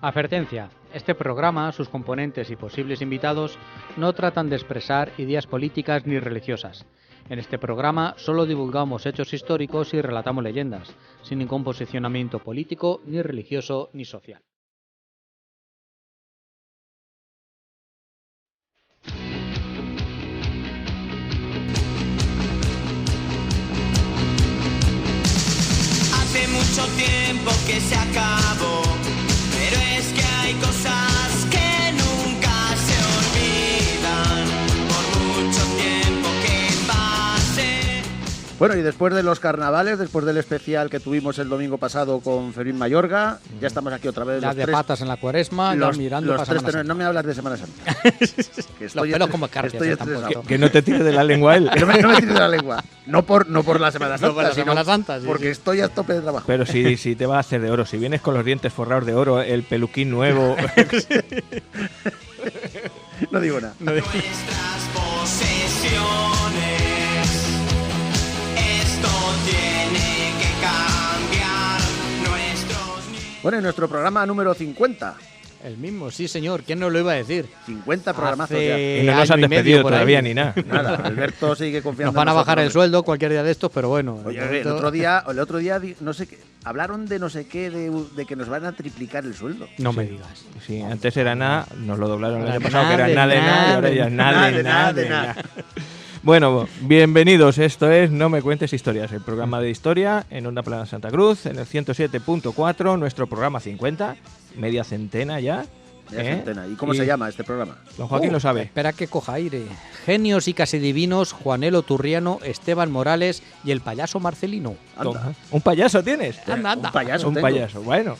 Advertencia. Este programa, sus componentes y posibles invitados no tratan de expresar ideas políticas ni religiosas. En este programa solo divulgamos hechos históricos y relatamos leyendas, sin ningún posicionamiento político, ni religioso, ni social. Hace mucho tiempo que se acabó, pero es que hay cosas que nunca se olvidan, por mucho tiempo que pase. Bueno, y después de los carnavales, después del especial que tuvimos el domingo pasado con Fermín Mayorga, ya estamos aquí otra vez. Ya de patas en la cuaresma, ya mirando para Semana Santa. No me hablas de Semana Santa. Los pelos como escarpias. Que no te tires de la lengua él. No me tires de la lengua. No por la Semana Santa, No por la Semana Santa, sí, porque sí. estoy a tope de trabajo. Pero si te vas a hacer de oro, si vienes con los dientes forrados de oro, el peluquín nuevo. No digo nada. Nuestras posesiones, esto tiene que cambiar. Bueno, en nuestro programa número 50. El mismo, sí señor, ¿quién nos lo iba a decir? 50 programazos ya. Y no nos han despedido todavía ni nada. Nada, Alberto sigue confiando. Nos van a en bajar nosotros. el sueldo cualquier día de estos, pero bueno. Oye, el otro día no sé qué, hablaron de no sé qué, de que nos van a triplicar el sueldo. No me digas. Sí, antes era nada, nos lo doblaron el Era año pasado, que era nada nada de de nada, y ahora ya es nada de nada. Bueno, bienvenidos, esto es No me cuentes historias, el programa de historia en Onda Plana Santa Cruz, en el 107.4, nuestro programa 50, media centena ya. Centena. ¿Y cómo se llama este programa? Don Joaquín lo sabe. Espera que coja aire. Genios y casi divinos, Juanelo Turriano, Esteban Morales y el payaso Marcelino. Anda. ¿Un payaso tienes? Anda, anda. Un payaso Un tengo. payaso, bueno.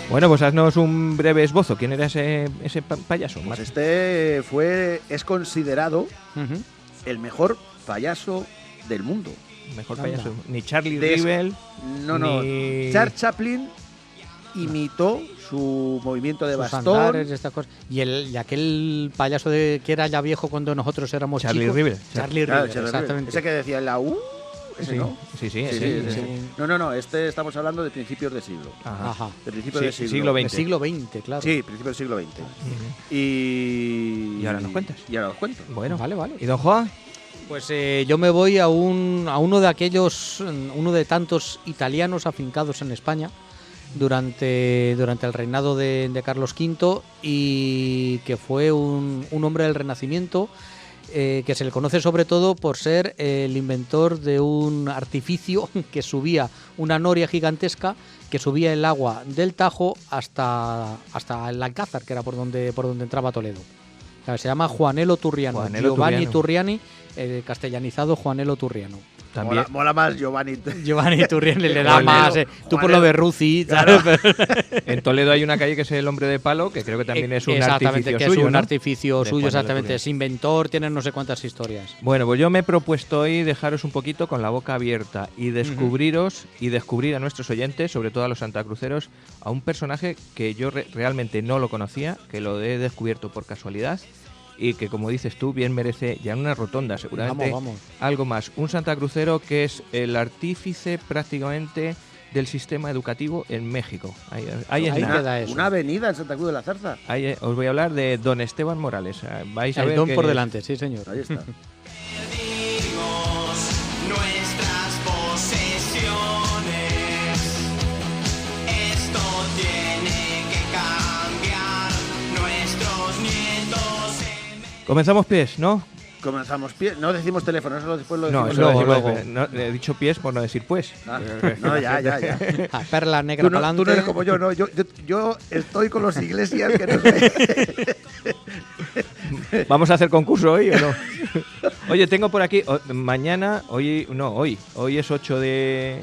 Bueno, pues haznos un breve esbozo. ¿Quién era ese payaso? Pues este es considerado Ujú. el mejor payaso del mundo. Mejor Anda. payaso. Ni Charlie De- Rivel. No. Ni- Charles Chaplin imitó su movimiento de Sus bastón. andares y estas cosas. Y aquel payaso que era ya viejo cuando nosotros éramos Charlie chicos. Rivel. Charlie Claro, Rivel, Charles exactamente. Ese que decía la U. Ese Sí, no. sí, Sí, ese. sí. No, este estamos hablando de principios de siglo. Ajá. Ajá. De principios Sí, del siglo. siglo Del XX. siglo XX, claro. Sí, principios del siglo XX. Ujú. Y ahora nos cuentas. Y ahora os cuento. Bueno, Vale, vale. ¿Y don Joa? Pues yo me voy a uno de aquellos, uno de tantos italianos afincados en España durante el reinado de Carlos V y que fue un hombre del Renacimiento que se le conoce sobre todo por ser el inventor de un artificio que subía una noria gigantesca que subía el agua del Tajo hasta el Alcázar, que era por donde entraba Toledo. O sea, se llama Juanelo Turriano, Juanelo Giovanni Turriano. Turriani, castellanizado Juanelo Turriano. También. Mola más Giovanni. Giovanni Turriani le da Juanelo. más. Tú por lo de Ruzi, Claro. ¿sabes? En Toledo hay una calle que es el Hombre de Palo, que creo que también es un Exactamente, artificio que suyo, es un ¿no? artificio De suyo, Juanelo exactamente. Turriano. Es inventor, tiene no sé cuántas historias. Bueno, pues yo me he propuesto hoy dejaros un poquito con la boca abierta y descubriros y descubrir a nuestros oyentes, sobre todo a los santacruceros, a un personaje que yo realmente no lo conocía, que lo he descubierto por casualidad y que, como dices tú, bien merece ya en una rotonda, seguramente Vamos. algo más. Un santacrucero que es el artífice prácticamente del sistema educativo en México. Ahí es Ahí nada. queda eso. Una avenida en Santa Cruz de la Zarza. Ahí, os voy a hablar de don Esteban Morales. Vais a El ver don que por delante, sí señor. Ahí está. Nuestras posesiones, esto tiene que cambiar. Nuestros nietos comenzamos pies, ¿no? Comenzamos pie. No decimos teléfono, eso después lo No, decimos. eso luego, decimos, luego. no, he dicho pies por no decir pues. Ah, no, ya. Ah, perla negra Tú no, para tú no eres adelante. como yo, ¿no? Yo estoy con los iglesias que no sé. ¿Vamos a hacer concurso hoy o no? Oye, tengo por aquí, mañana, hoy es 8 de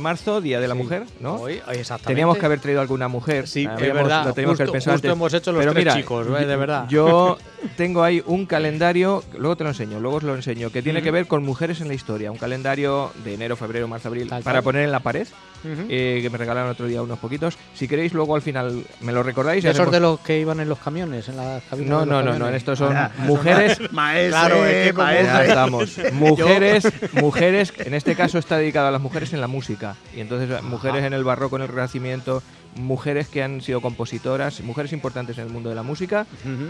marzo, Día de la Mujer, ¿no? Hoy, exactamente. Teníamos que haber traído alguna mujer. Sí, es Habíamos- verdad. Lo teníamos que haber Justo pensado antes. hemos hecho los Pero tres mira, chicos, de verdad. Yo tengo ahí un calendario, luego te lo enseño, luego os lo enseño, que tiene que ver con mujeres en la historia. Un calendario de enero, febrero, marzo, abril, para poner en la pared, que me regalaron otro día unos poquitos. Si queréis, luego al final me lo recordáis. ¿Esos de los que iban en los camiones, en las cabinas? No, de los no, camiones? estos son mujeres... Maese, Claro, es que como- Ya estamos. Mujeres, en este caso está dedicado a las mujeres en la música. Y entonces mujeres en el barroco, en el renacimiento, mujeres que han sido compositoras, mujeres importantes en el mundo de la música,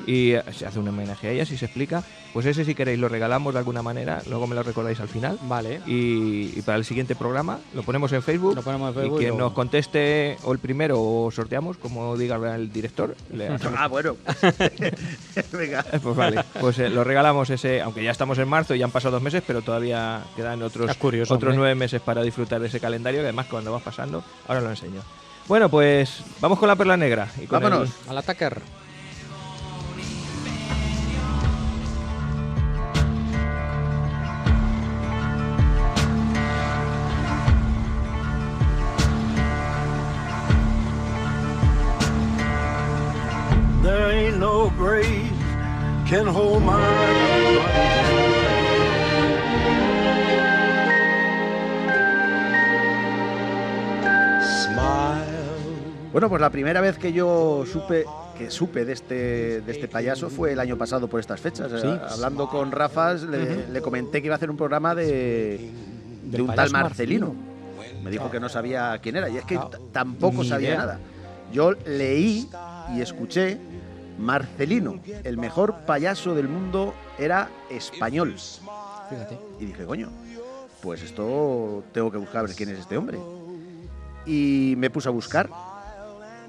y se hace un homenaje a ellas y se explica. Pues ese, si queréis, lo regalamos de alguna manera, luego me lo recordáis al final. Vale. Y para el siguiente programa lo ponemos en Facebook. Lo ponemos en Facebook Y y quien luego- nos conteste o el primero o sorteamos, como diga el director, le hacemos. Ah, bueno. Venga. Pues vale, pues lo regalamos ese, aunque ya estamos en marzo y ya han pasado 2 meses, pero todavía quedan otros Es curioso, otros hombre. 9 meses para disfrutar de ese calendario, que además cuando vas pasando, ahora lo enseño. Bueno, pues vamos con la perla negra. Y con Vámonos. Al atacar. There ain't no grave can hold my smile. Bueno, pues la primera vez que yo supe de este payaso fue el año pasado por estas fechas. Sí. Hablando con Rafa, le comenté que iba a hacer un programa de un tal payaso Marcelino. Me dijo que no sabía quién era, y es que tampoco Ni sabía idea. nada. Yo leí y escuché: Marcelino, el mejor payaso del mundo, era español. Fíjate. Y dije, coño, pues esto tengo que buscar a ver quién es este hombre. Y me puse a buscar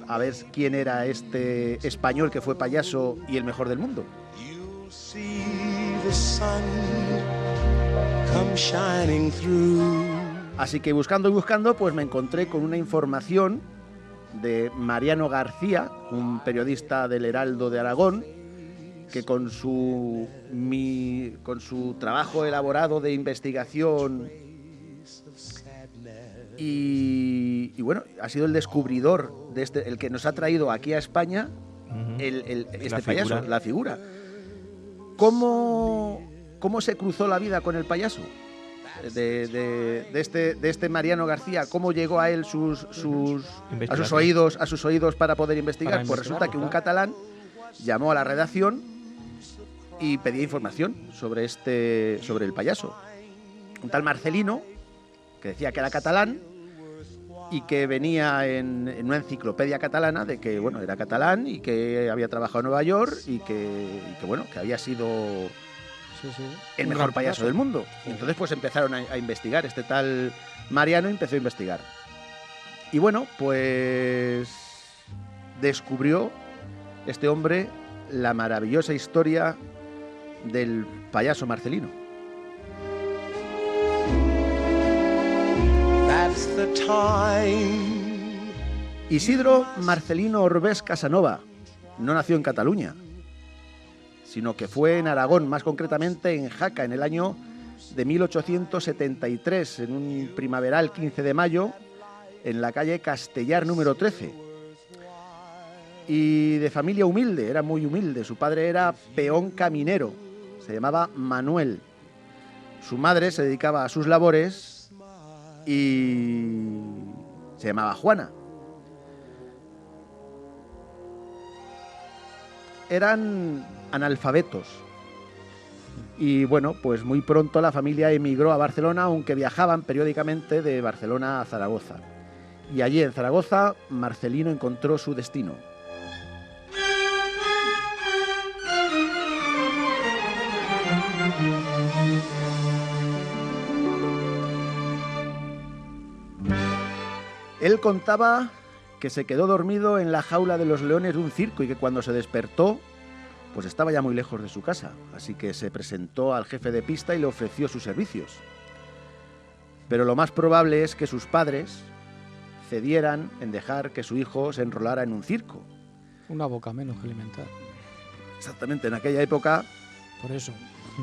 a ver quién era este español que fue payaso y el mejor del mundo. See the sun come shining through. Así que buscando y buscando, pues me encontré con una información de Mariano García, un periodista del Heraldo de Aragón, que con su trabajo elaborado de investigación y bueno, ha sido el descubridor de el que nos ha traído aquí a España este La payaso, figura. la figura. ¿Cómo se cruzó la vida con el payaso? De este Mariano García, ¿cómo llegó a él a sus oídos para poder investigar? Para Pues resulta investigarlo, que un claro. catalán llamó a la redacción y pedía información sobre el payaso. Un tal Marcelino, que decía que era catalán y que venía en una enciclopedia catalana de que, bueno, era catalán y que había trabajado en Nueva York y que bueno, que había sido Sí, sí. el Un mejor gran payaso del mundo. Y entonces pues empezaron a investigar. Este tal Mariano empezó a investigar. Y bueno, pues descubrió este hombre la maravillosa historia del payaso Marcelino. That's the time. Isidro Marcelino Orbés Casanova no nació en Cataluña, sino que fue en Aragón, más concretamente en Jaca, en el año de 1873, en un primaveral 15 de mayo, en la calle Castellar número 13. Y de familia humilde, era muy humilde. Su padre era peón caminero, se llamaba Manuel. Su madre se dedicaba a sus labores y se llamaba Juana. Eran analfabetos. Y bueno, pues muy pronto la familia emigró a Barcelona, aunque viajaban periódicamente de Barcelona a Zaragoza. Y allí en Zaragoza, Marcelino encontró su destino. Él contaba que se quedó dormido en la jaula de los leones de un circo y que cuando se despertó, pues estaba ya muy lejos de su casa, así que se presentó al jefe de pista y le ofreció sus servicios. Pero lo más probable es que sus padres cedieran en dejar que su hijo se enrolara en un circo. Una boca menos que alimentar. Exactamente, en aquella época, Por eso.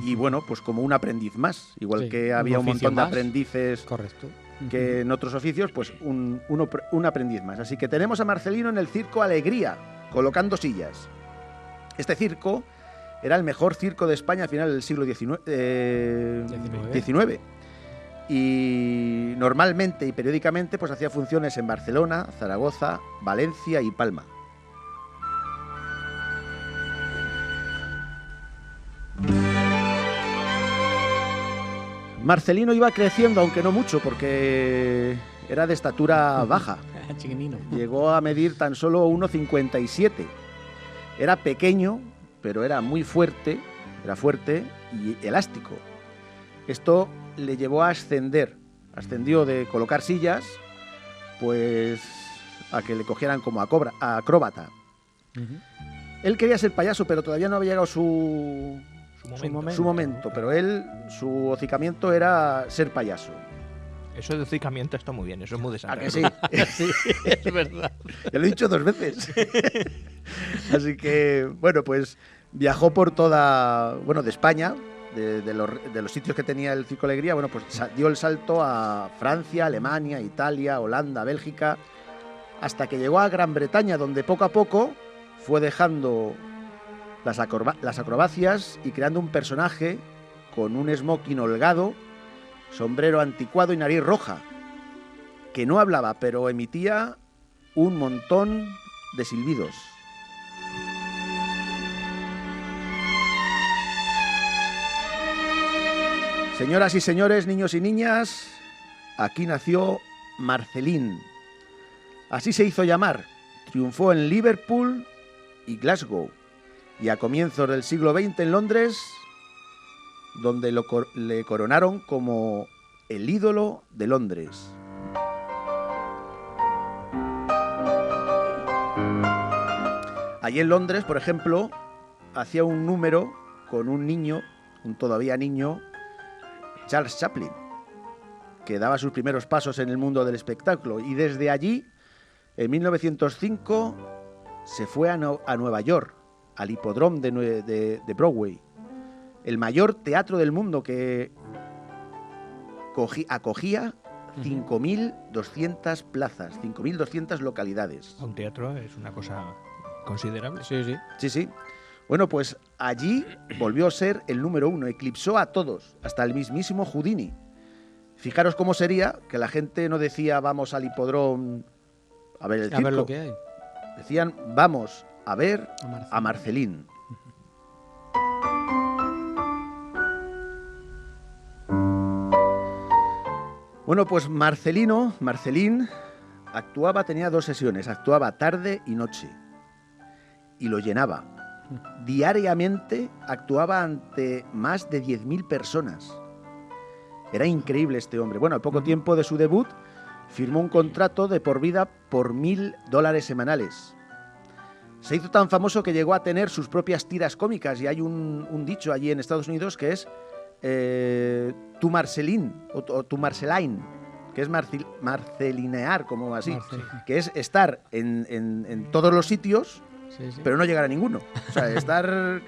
y bueno, pues como un aprendiz más, igual Sí, que había un oficio montón de más. aprendices Correcto. que en otros oficios, pues un aprendiz más. Así que tenemos a Marcelino en el Circo Alegría, colocando sillas. Este circo era el mejor circo de España a final del siglo XIX. Y normalmente y periódicamente pues hacía funciones en Barcelona, Zaragoza, Valencia y Palma. Marcelino iba creciendo, aunque no mucho, porque era de estatura baja. Chiquinino. Llegó a medir tan solo 1,57. Era pequeño, pero era muy fuerte, era fuerte y elástico. Esto le llevó a ascender. Ascendió de colocar sillas, pues a que le cogieran como acróbata. Él quería ser payaso, pero todavía no había llegado su momento. Pero él, su hocicamiento era ser payaso. Eso de hocicamiento está muy bien, eso es muy de ¿A que Santa sí? Sí, es verdad. Ya lo he dicho 2 veces. Así que, bueno, pues viajó por toda, bueno, de España, de los sitios que tenía el Circo Alegría, bueno, pues dio el salto a Francia, Alemania, Italia, Holanda, Bélgica, hasta que llegó a Gran Bretaña, donde poco a poco fue dejando las acrobacias y creando un personaje con un smoking holgado, sombrero anticuado y nariz roja, que no hablaba, pero emitía un montón de silbidos. Señoras y señores, niños y niñas, aquí nació Marcelín. Así se hizo llamar. Triunfó en Liverpool y Glasgow. Y a comienzos del siglo XX en Londres, donde le coronaron como el ídolo de Londres. Allí en Londres, por ejemplo, hacía un número con un niño, un todavía niño, Charles Chaplin, que daba sus primeros pasos en el mundo del espectáculo. Y desde allí, en 1905, se fue a Nueva York, al hipódromo de Broadway, el mayor teatro del mundo, que acogía 5.200 plazas, 5.200 localidades. Un teatro es una cosa considerable. Sí, sí. Sí, sí. Bueno, pues allí volvió a ser el número 1, eclipsó a todos, hasta el mismísimo Houdini. Fijaros cómo sería que la gente no decía vamos al hipódromo a ver el circo. A ver lo que hay. Decían vamos a ver a Marcelín. Bueno, pues Marcelín actuaba, tenía 2 sesiones, actuaba tarde y noche. Y lo llenaba. Diariamente actuaba ante más de 10.000 personas. Era increíble este hombre. Bueno, al poco tiempo de su debut, firmó un contrato de por vida por $1.000 semanales. Se hizo tan famoso que llegó a tener sus propias tiras cómicas, y hay un dicho allí en Estados Unidos que es tu Marcelín o tu Marceline, que es marcelinear, como así, que es estar en todos los sitios, Sí, sí. pero no llegar a ninguno. O sea, estar...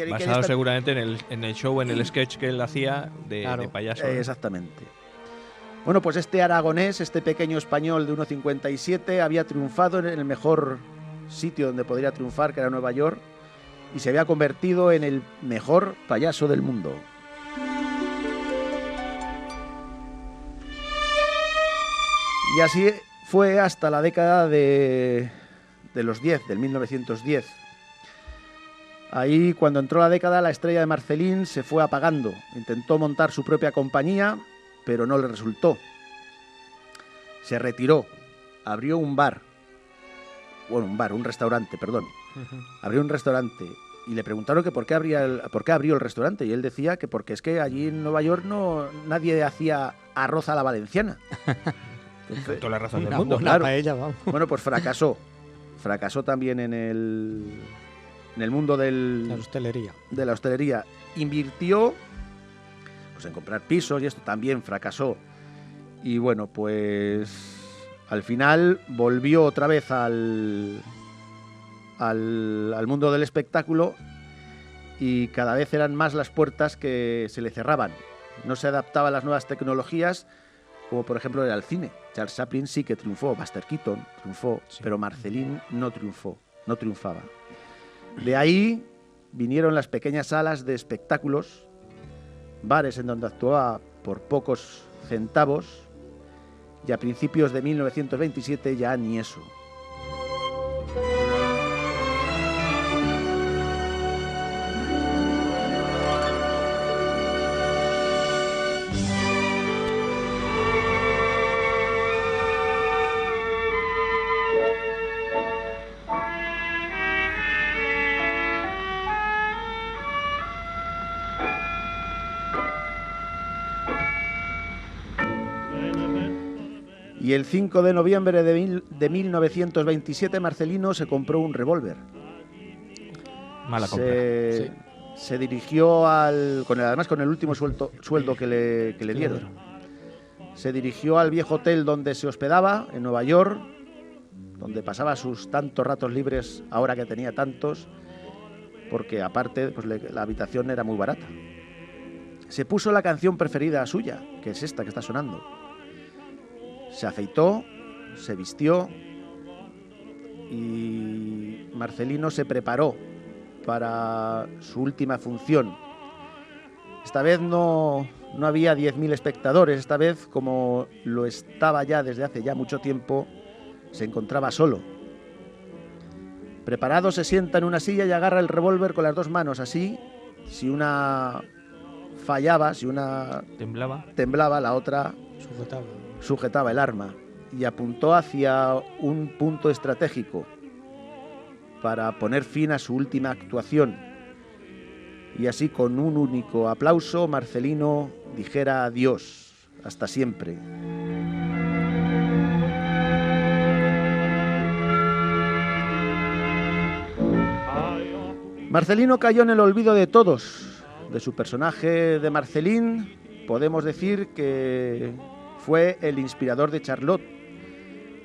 Basado seguramente en el show, en el sketch que él hacía de payaso. Exactamente. Bueno, pues este aragonés, este pequeño español de 1,57, había triunfado en el mejor sitio donde podría triunfar, que era Nueva York, y se había convertido en el mejor payaso del mundo. Y así fue hasta la década de los 10, del 1910. Ahí, cuando entró la década, la estrella de Marcelín se fue apagando. Intentó montar su propia compañía, pero no le resultó. Se retiró, abrió un restaurante. Abrió un restaurante y le preguntaron que por qué abrió el restaurante, y él decía que porque es que allí en Nueva York nadie hacía arroz a la valenciana. Entonces, Toda la razón del Una mundo. buena claro. paella, vamos. bueno, pues fracasó también en el mundo La hostelería. de la hostelería. Invirtió pues en comprar pisos y esto también fracasó. Y bueno, pues al final volvió otra vez al mundo del espectáculo, y cada vez eran más las puertas que se le cerraban. No se adaptaba a las nuevas tecnologías, como por ejemplo era el cine. Charles Chaplin sí que triunfó, Buster Keaton triunfó, Sí. pero Marcelín no triunfaba. De ahí vinieron las pequeñas salas de espectáculos, bares en donde actuaba por pocos centavos, y a principios de 1927 ya ni eso. Y el 5 de noviembre de 1927 Marcelino se compró un revólver. Mala compra. Se dirigió además con el último sueldo que le dieron. Se dirigió al viejo hotel donde se hospedaba, en Nueva York, donde pasaba sus tantos ratos libres, ahora que tenía tantos, porque aparte pues, la habitación era muy barata. Se puso la canción preferida suya, que es esta que está sonando. Se afeitó, se vistió y Marcelino se preparó para su última función. Esta vez no había 10.000 espectadores, esta vez, como lo estaba ya desde hace ya mucho tiempo, se encontraba solo. Preparado, se sienta en una silla y agarra el revólver con las dos manos, así, si una fallaba, si una temblaba, la otra sujetaba el arma, y apuntó hacia un punto estratégico para poner fin a su última actuación. Y así, con un único aplauso, Marcelino dijera adiós, hasta siempre. Marcelino cayó en el olvido de todos. De su personaje de Marcelín podemos decir que fue el inspirador de Charlotte,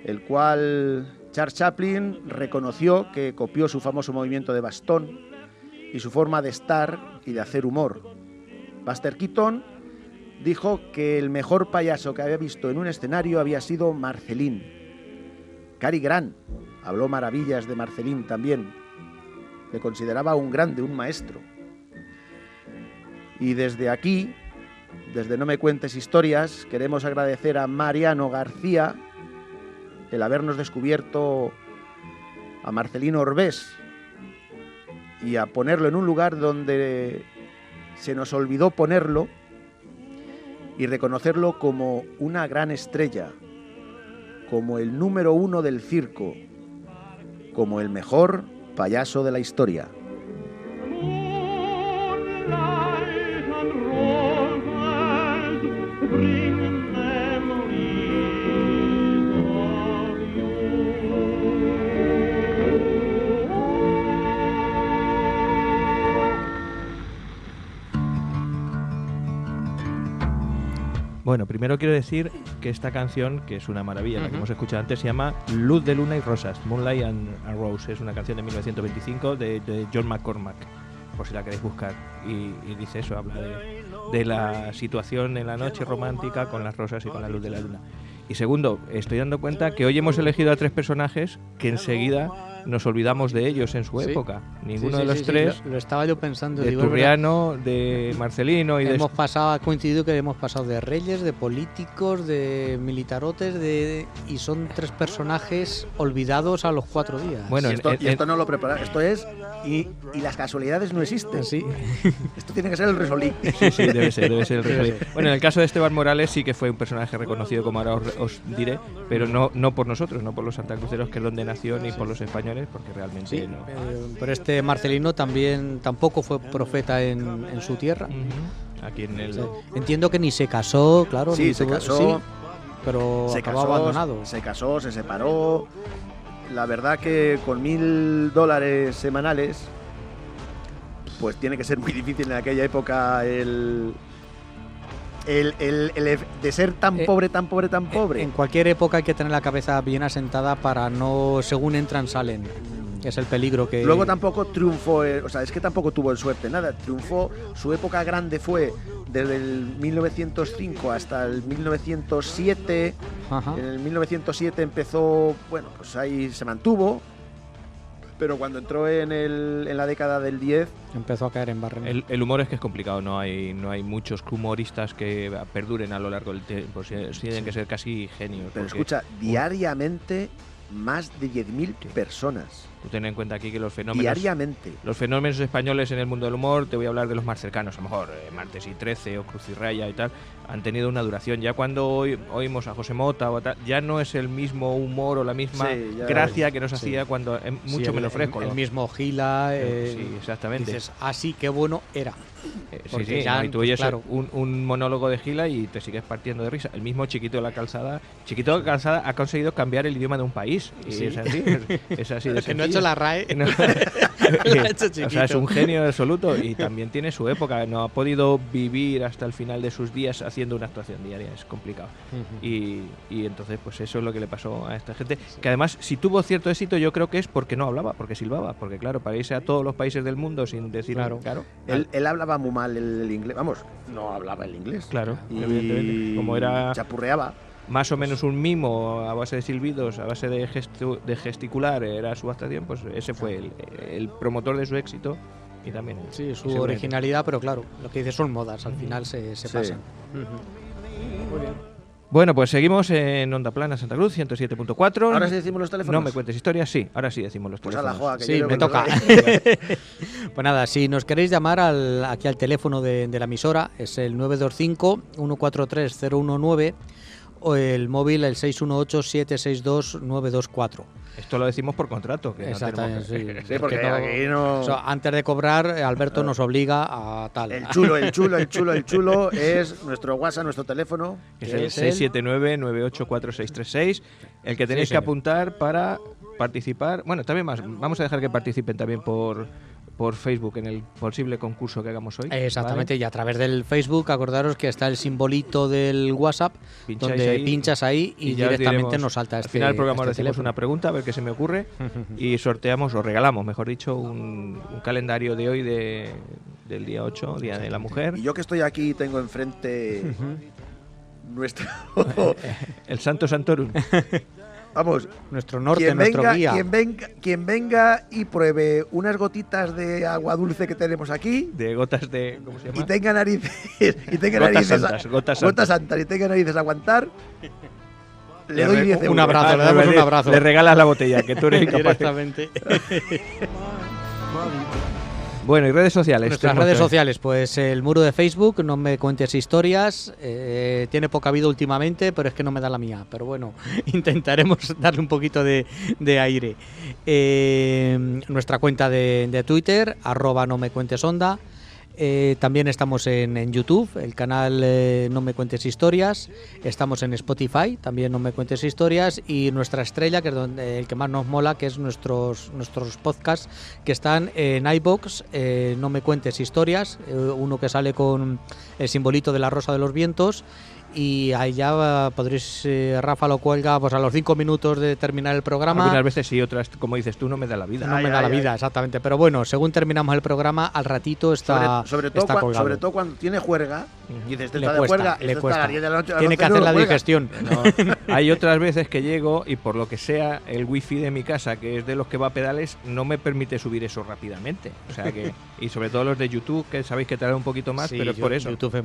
el cual Charles Chaplin reconoció que copió su famoso movimiento de bastón y su forma de estar y de hacer humor. Buster Keaton dijo que el mejor payaso que había visto en un escenario había sido Marcelín. Cary Grant habló maravillas de Marcelín también. Le consideraba un grande, un maestro. Y desde aquí, desde No me cuentes historias, queremos agradecer a Mariano García el habernos descubierto a Marcelino Orbés y a ponerlo en un lugar donde se nos olvidó ponerlo y reconocerlo como una gran estrella, como el número 1 del circo, como el mejor payaso de la historia. Bueno, primero quiero decir que esta canción, que es una maravilla, la que hemos escuchado antes, se llama Luz de Luna y Rosas, Moonlight and Rose. Es una canción de 1925 de John McCormack, por si la queréis buscar. Y dice eso, habla de la situación en la noche romántica con las rosas y con la luz de la luna. Y segundo, estoy dando cuenta que hoy hemos elegido a tres personajes que enseguida nos olvidamos de ellos en su época. Ninguno de los tres. Lo estaba yo pensando. De Turriano, de Marcelino y ha coincidido que hemos pasado de reyes, de políticos, de militarotes, y son tres personajes olvidados a los 4 días. Bueno, esto no lo prepara, esto es y las casualidades no existen. Sí. Esto tiene que ser el Resolí. Sí, debe ser el Resolí. Bueno, en el caso de Esteban Morales sí que fue un personaje reconocido, como ahora os diré, pero no por nosotros, no por los santacruceros, que es donde nació, ni por los españoles, porque realmente no. Pero este Marcelino tampoco fue profeta en su tierra. Aquí en el... Entiendo que ni se casó, claro. Sí, se casó. Pero acabó abandonado. Se casó, se separó. La verdad que con $1,000 semanales, pues tiene que ser muy difícil en aquella época el de ser tan pobre. En cualquier época hay que tener la cabeza bien asentada para no, según entran, salen. Es el peligro que... Luego tampoco triunfó, es que tampoco tuvo suerte, nada. Triunfó, su época grande fue desde el 1905 hasta el 1907. Ajá. En el 1907 empezó, pues ahí se mantuvo. pero cuando entró en la década del 10, Empezó a caer en barrena. El humor es que es complicado, no hay muchos humoristas que perduren a lo largo del tiempo, tienen que ser casi genios. pero porque escucha, diariamente más de 10.000 personas. tú ten en cuenta aquí que los fenómenos españoles en el mundo del humor, te voy a hablar de los más cercanos, a lo mejor Martes y 13 o Cruz y Raya y tal, han tenido una duración. Ya cuando oímos a José Mota o tal, ya no es el mismo humor o la misma Sí, ya- gracia que nos sí. hacía cuando es mucho Sí, menos fresco. El ¿no? mismo Gila. Sí, exactamente. Dices, así qué bueno era. Sí, porque sí, ya, no, y tú pues, oyes claro. un monólogo de Gila y te sigues partiendo de risa. El mismo Chiquito de la Calzada. Chiquito de la Calzada ha conseguido cambiar el idioma de un país. Y Sí. es así, es así de Que no ha sencillo. hecho la RAE. No. Lo ha hecho O sea, es Chiquito. un genio absoluto y también tiene su época. No ha podido vivir hasta el final de sus días haciendo una actuación diaria. Es complicado. Ujú. Y entonces, pues eso es lo que le pasó a esta gente. Que además, si tuvo cierto éxito, yo creo que es porque no hablaba, porque silbaba. Porque claro, para irse a todos los países del mundo sin decir Claro. Él hablaba muy mal el inglés, vamos, no hablaba el inglés. Claro, Y evidentemente. Como era chapurreaba. más o menos un mimo a base de silbidos, a base de gesticular, era su actuación, pues ese fue el promotor de su éxito y también Sí, y su seguramente. originalidad, pero claro, lo que dices son modas, al final se Sí. pasan. Ujú. Muy bien. Bueno, pues seguimos en Onda Plana Santa Cruz, 107.4. Ahora sí decimos los teléfonos. No me cuentes historias, sí, ahora sí decimos los Pues a la teléfonos. joa, que Sí, yo creo me que no toca. sabe. Pues nada, si nos queréis llamar aquí al teléfono de la emisora, es el 925-143-019 o el móvil el 618-762-924. Esto lo decimos por contrato. Que no Exactamente, tenemos que- Sí, porque Que no- aquí no. O sea, antes de cobrar, Alberto nos obliga a tal. El chulo es nuestro WhatsApp, nuestro teléfono. Es que el es el- 679-984636, el que tenéis Sí, que señor. apuntar para participar. Bueno, también más. Vamos a dejar que participen también por Facebook en el posible concurso que hagamos hoy. Exactamente, ¿vale? y a través del Facebook, acordaros que está el simbolito del WhatsApp, Pincháis donde ahí pinchas ahí y ya os directamente diremos. nos salta Al este final del programa este os decimos teléfono. una pregunta, a ver qué se me ocurre, y sorteamos, o regalamos, mejor dicho, un calendario de hoy del día 8, Día de la Mujer. Y yo que estoy aquí tengo enfrente nuestro. El Santo Santorum. Vamos, Nuestro norte, nuestro guía. quien venga y pruebe unas gotitas de agua dulce que tenemos aquí De gotas de. ¿Cómo se llama? y tenga narices. Y tenga Gotas narices santas, gotas gotas santas. santas y tenga narices a aguantar, le doy 10 euros. un abrazo, le damos un abrazo. Le regalas la botella, que tú eres incapaz. Directamente. Bueno, y redes sociales. Nuestras tenemos redes que- sociales, pues el muro de Facebook, no me cuentes historias, tiene poca vida últimamente, pero es que no me da la mía. Pero bueno, intentaremos darle un poquito de aire. Nuestra cuenta de Twitter, @nomecuentesonda. También estamos en YouTube, el canal No Me Cuentes Historias. Estamos en Spotify, también No Me Cuentes Historias. Y nuestra estrella, que es el que más nos mola, que es nuestros podcasts, que están en iVoox, No Me Cuentes Historias, uno que sale con el simbolito de la Rosa de los Vientos. Y ahí ya podréis, Rafa lo cuelga pues a los 5 minutos de terminar el programa. Algunas veces sí, otras, como dices tú, no me da la vida. No Ay, me da ay, la ay. vida, exactamente. Pero bueno, según terminamos el programa, al ratito está, sobre todo, está colgado. sobre todo cuando tiene juerga, y dices, este Le está de cuesta, juerga, le este está a cuesta. las 10 de la noche, a las Tiene 11 que hacer no la juega. digestión. No, hay otras veces que llego y por lo que sea, el wifi de mi casa, que es de los que va a pedales, no me permite subir eso rápidamente. O sea que, y sobre todo los de YouTube, que sabéis que tarda un poquito más, Sí, pero es por eso. YouTube es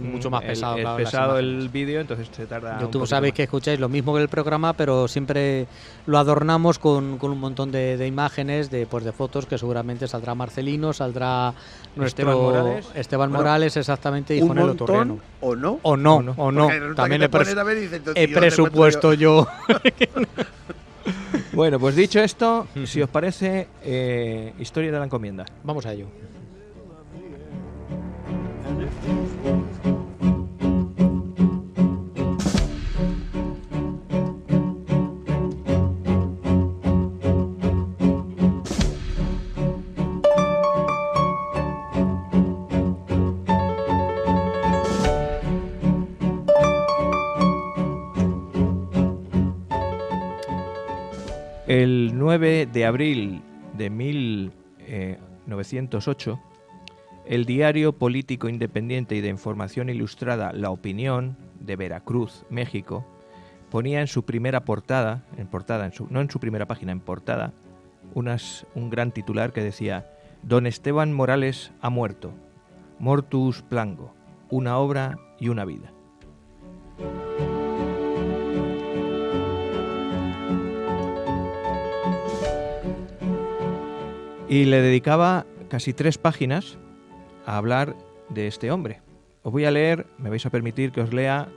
mucho más pesado. Es claro, las pesado el imágenes. vídeo, entonces se tarda. un YouTube poquito sabéis más. que escucháis lo mismo que el programa, pero siempre lo adornamos con un montón de imágenes, de fotos, que seguramente saldrá Marcelino, saldrá nuestro Esteban Morales. Morales, exactamente, y Un Juan Elotorreno. montón o no. O no, O no. o no. Porque resulta También que he, te pones a ver y dices, tío, he ¿dónde presupuesto yo. Bueno, pues dicho esto, si os parece, historia de la encomienda. Vamos a ello. El 9 de abril de 1908, el diario político independiente y de información ilustrada La Opinión, de Veracruz, México, ponía en su primera portada, no en su primera página, en portada, un gran titular que decía: Don Esteban Morales ha muerto. Mortuus Plango. Una obra y una vida. Y le dedicaba casi 3 páginas a hablar de este hombre. Os voy a leer, me vais a permitir que os lea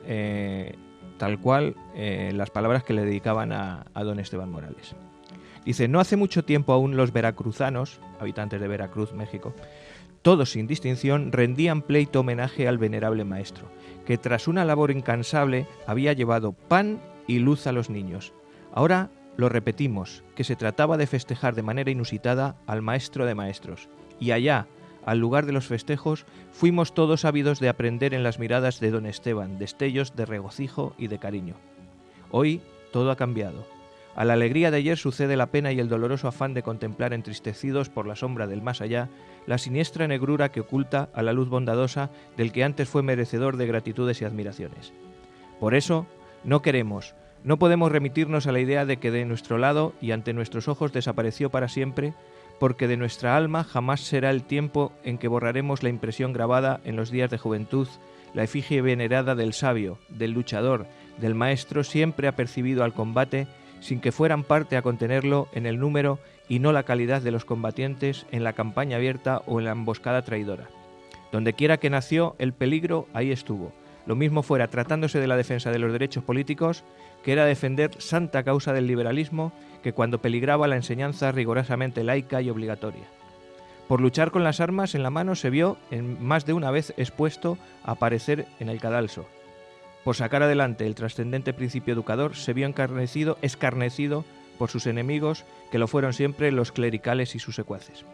tal cual las palabras que le dedicaban a don Esteban Morales. Dice: no hace mucho tiempo aún los veracruzanos, habitantes de Veracruz, México, todos sin distinción, rendían pleito homenaje al venerable maestro, que tras una labor incansable había llevado pan y luz a los niños. Ahora lo repetimos, que se trataba de festejar de manera inusitada al maestro de maestros. Y allá, al lugar de los festejos, fuimos todos ávidos de aprender en las miradas de don Esteban destellos de regocijo y de cariño. Hoy todo ha cambiado. A la alegría de ayer sucede la pena y el doloroso afán de contemplar entristecidos por la sombra del más allá la siniestra negrura que oculta a la luz bondadosa del que antes fue merecedor de gratitudes y admiraciones. Por eso, no podemos remitirnos a la idea de que de nuestro lado y ante nuestros ojos desapareció para siempre, porque de nuestra alma jamás será el tiempo en que borraremos la impresión grabada en los días de juventud, la efigie venerada del sabio, del luchador, del maestro siempre apercibido al combate, sin que fueran parte a contenerlo en el número y no la calidad de los combatientes en la campaña abierta o en la emboscada traidora. Donde quiera que nació el peligro, ahí estuvo. Lo mismo fuera tratándose de la defensa de los derechos políticos, que era defender santa causa del liberalismo, que cuando peligraba la enseñanza rigurosamente laica y obligatoria. Por luchar con las armas en la mano se vio en más de una vez expuesto a aparecer en el cadalso. Por sacar adelante el trascendente principio educador se vio escarnecido por sus enemigos, que lo fueron siempre los clericales y sus secuaces.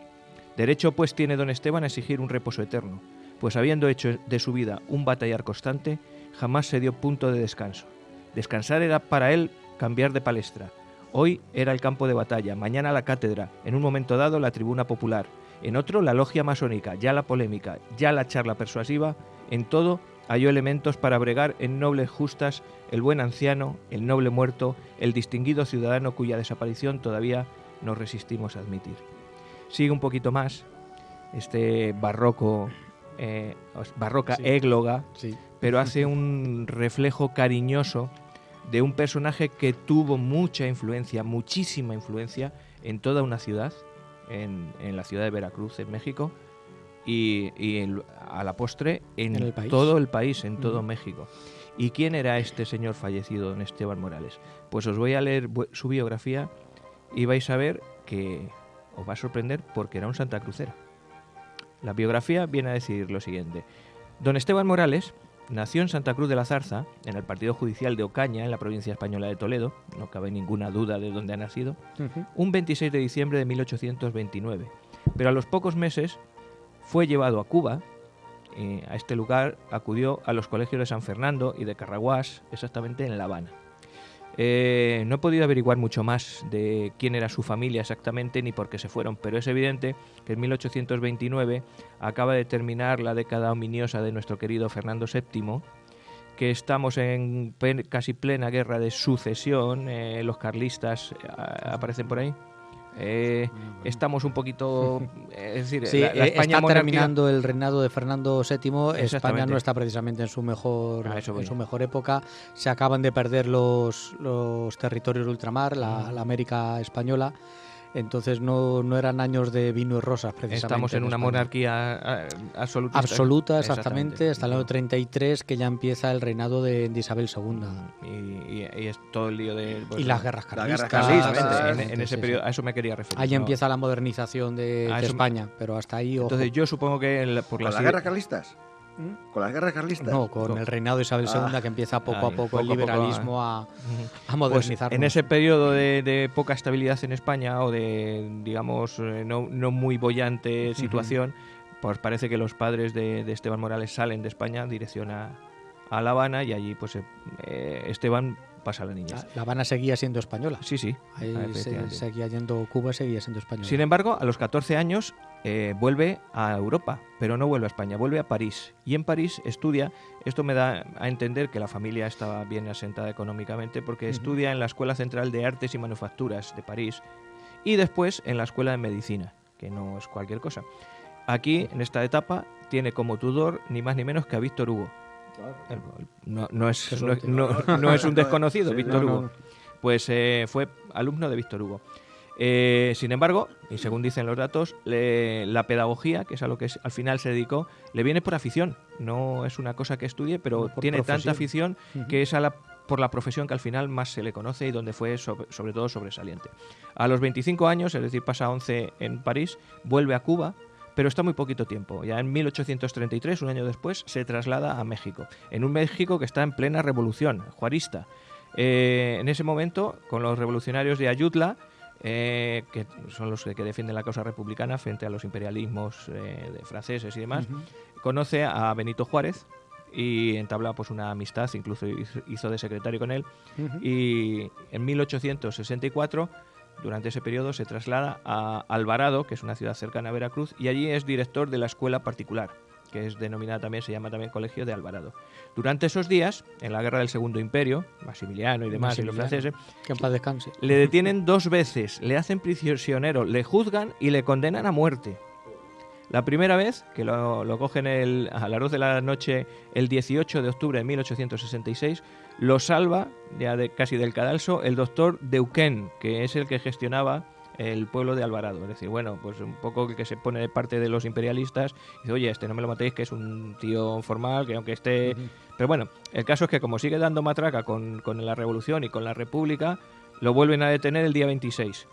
Derecho pues tiene don Esteban a exigir un reposo eterno, pues habiendo hecho de su vida un batallar constante, jamás se dio punto de descanso. Descansar era para él cambiar de palestra. Hoy era el campo de batalla, mañana la cátedra, en un momento dado la tribuna popular, en otro la logia masónica, ya la polémica, ya la charla persuasiva, en todo halló elementos para bregar en nobles justas el buen anciano, el noble muerto, el distinguido ciudadano cuya desaparición todavía nos resistimos a admitir. Sigue un poquito más este barroca égloga, Sí. pero hace un reflejo cariñoso de un personaje que tuvo mucha influencia, muchísima influencia en toda una ciudad, en la ciudad de Veracruz, en México, y a la postre en el país. todo el país, en todo México. ¿Y quién era este señor fallecido, don Esteban Morales? Pues os voy a leer su biografía y vais a ver que os va a sorprender porque era un santacrucero. La biografía viene a decir lo siguiente. Don Esteban Morales nació en Santa Cruz de la Zarza, en el partido judicial de Ocaña, en la provincia española de Toledo, no cabe ninguna duda de dónde ha nacido, un 26 de diciembre de 1829. Pero a los pocos meses fue llevado a Cuba. A este lugar acudió a los colegios de San Fernando y de Carraguás, exactamente en La Habana. No he podido averiguar mucho más de quién era su familia exactamente ni por qué se fueron, pero es evidente que en 1829 acaba de terminar la década ominiosa de nuestro querido Fernando VII, que estamos en casi plena guerra de sucesión, los carlistas aparecen por ahí. Estamos un poquito, es decir, Sí, la España está monárquica- terminando el reinado de Fernando VII. España Exactamente. no está precisamente en su mejor, A eso voy. en su mejor época. Se acaban de perder los territorios de ultramar, la América española. Entonces no eran años de vino y rosas, precisamente. Estamos en una España. monarquía absoluta. Absoluta, exactamente, hasta el año 33, que ya empieza el reinado de Isabel II. Y es todo el lío de... Y las guerras Las guerras carlistas. carlistas, Exactamente, en ese sí, periodo, sí. a eso me quería referir. Ahí ¿no? empieza la modernización de A eso- España, pero hasta ahí, ojo. Entonces yo supongo que por ¿Con las las guerras carlistas? ¿Con las guerras carlistas? No, con el reinado de Isabel II, Ah. que empieza poco a Ahí, poco el poco a poco, liberalismo a Pues modernizarnos. en ese periodo de poca estabilidad en España o de, digamos, no muy bollante situación, pues parece que los padres de Esteban Morales salen de España en dirección a La Habana y allí pues Esteban pasa la niñez. La Habana seguía siendo española. Sí, sí. Ahí efectivamente. seguía yendo Cuba, seguía siendo española. Sin embargo, a los 14 años vuelve a Europa, pero no vuelve a España, vuelve a París. Y en París estudia, esto me da a entender que la familia estaba bien asentada económicamente, porque estudia en la Escuela Central de Artes y Manufacturas de París y después en la Escuela de Medicina, que no es cualquier cosa. Aquí, en esta etapa, tiene como tutor ni más ni menos que a Víctor Hugo. No es un desconocido, Sí, Víctor no, Hugo. no. Pues fue alumno de Víctor Hugo. Sin embargo, y según dicen los datos, la pedagogía, que es a lo que al final se dedicó, le viene por afición. No es una cosa que estudie, pero Por tiene profesión. tanta afición que es por la profesión que al final más se le conoce y donde fue sobre todo sobresaliente. A los 25 años, es decir, pasa 11 en París, vuelve a Cuba, pero está muy poquito tiempo. Ya en 1833, un año después, se traslada a México, en un México que está en plena revolución juarista. En ese momento, con los revolucionarios de Ayutla, que son los que defienden la causa republicana frente a los imperialismos de franceses y demás, conoce a Benito Juárez y entabla pues una amistad, incluso hizo de secretario con él, y en 1864, durante ese periodo, se traslada a Alvarado, que es una ciudad cercana a Veracruz, y allí es director de la escuela particular, que es denominada también, se llama también Colegio de Alvarado. Durante esos días, en la guerra del Segundo Imperio, Maximiliano y demás, y los franceses, Que en paz descanse. le detienen 2 veces, le hacen prisionero, le juzgan y le condenan a muerte. La primera vez, que lo cogen a las 12 de la noche, el 18 de octubre de 1866, lo salva, ya casi del cadalso, el doctor Deuquén, que es el que gestionaba el pueblo de Alvarado. Es decir, bueno, pues un poco el que se pone de parte de los imperialistas, y dice, oye, no me lo matéis, que es un tío formal, que aunque esté... Pero bueno, el caso es que como sigue dando matraca con la revolución y con la república, lo vuelven a detener el día 26.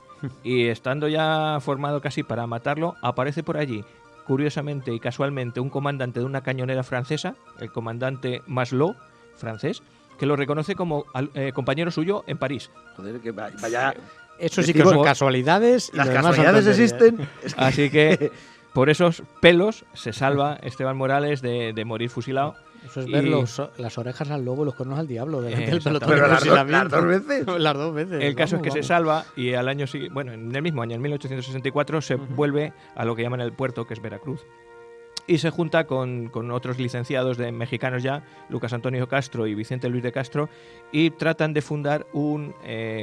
Y estando ya formado casi para matarlo, aparece por allí, curiosamente y casualmente, un comandante de una cañonera francesa, el comandante Maslot, francés, que lo reconoce como compañero suyo en París. Joder, que vaya. Eso sí que Decimos, son casualidades. Y Las lo demás son casualidades tonterías. existen. Es que- Así que por esos pelos se salva Esteban Morales de morir fusilado. Eso es Y- ver las orejas al lobo, los cuernos al diablo. Delante del Exactamente. pelotón de Pero las fusilamiento. dos veces. Las 2 veces. El caso es que vamos, se salva y al año siguiente, bueno, en el mismo año, en 1864, se vuelve a lo que llaman el puerto, que es Veracruz. Y se junta con otros licenciados mexicanos ya, Lucas Antonio Castro y Vicente Luis de Castro, y tratan de fundar un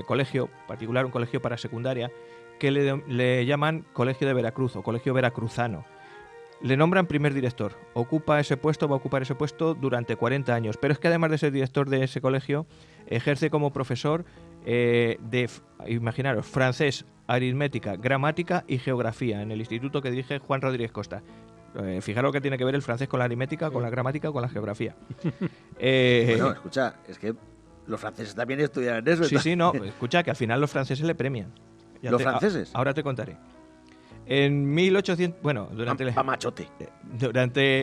colegio particular, un colegio para secundaria, que le llaman Colegio de Veracruz o Colegio Veracruzano. Le nombran primer director, va a ocupar ese puesto durante 40 años, pero es que además de ser director de ese colegio, ejerce como profesor imaginaros, francés, aritmética, gramática y geografía en el instituto que dirige Juan Rodríguez Costa. Fijaros que tiene que ver el francés con la aritmética, con la gramática o con la geografía. Bueno, escucha, es que los franceses también estudian eso. Sí, no, escucha, que al final los franceses le premian. ¿Los franceses? Ahora te contaré. En 1800, bueno, durante machote.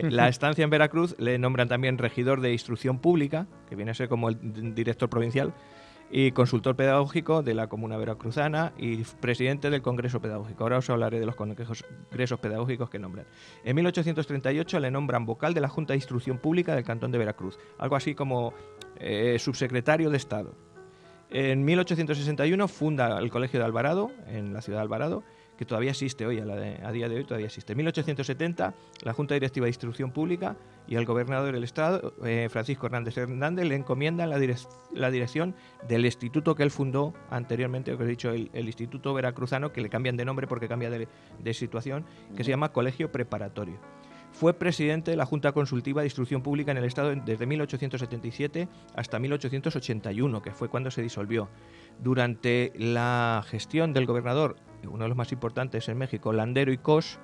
la estancia en Veracruz le nombran también regidor de instrucción pública, que viene a ser como el director provincial, y consultor pedagógico de la Comuna Veracruzana y presidente del Congreso Pedagógico. Ahora os hablaré de los congresos pedagógicos que nombran. En 1838 le nombran vocal de la Junta de Instrucción Pública del Cantón de Veracruz, algo así como subsecretario de Estado. En 1861 funda el Colegio de Alvarado, en la ciudad de Alvarado, que todavía existe hoy, a día de hoy todavía existe. En 1870, la Junta Directiva de Instrucción Pública y el gobernador del Estado, Francisco Hernández Hernández, le encomiendan la dirección del instituto que él fundó anteriormente, lo que he dicho, el Instituto Veracruzano, que le cambian de nombre porque cambia de situación, que se llama Colegio Preparatorio. Fue presidente de la Junta Consultiva de Instrucción Pública en el Estado desde 1877 hasta 1881, que fue cuando se disolvió. Durante la gestión del gobernador, uno de los más importantes en México, Landero y Cos,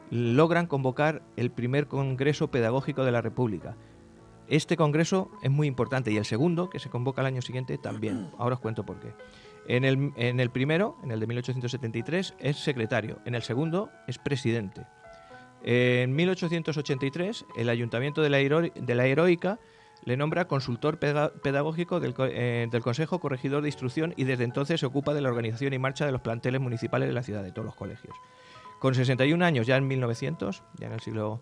logran convocar el primer Congreso Pedagógico de la República. Este congreso es muy importante y el segundo, que se convoca al año siguiente, también. Ahora os cuento por qué. En el primero, en el de 1873, es secretario. En el segundo, es presidente. En 1883, el Ayuntamiento de la Heroica le nombra consultor pedagógico del Consejo Corregidor de Instrucción y desde entonces se ocupa de la organización y marcha de los planteles municipales de la ciudad, de todos los colegios. Con 61 años, ya en 1900, ya en el siglo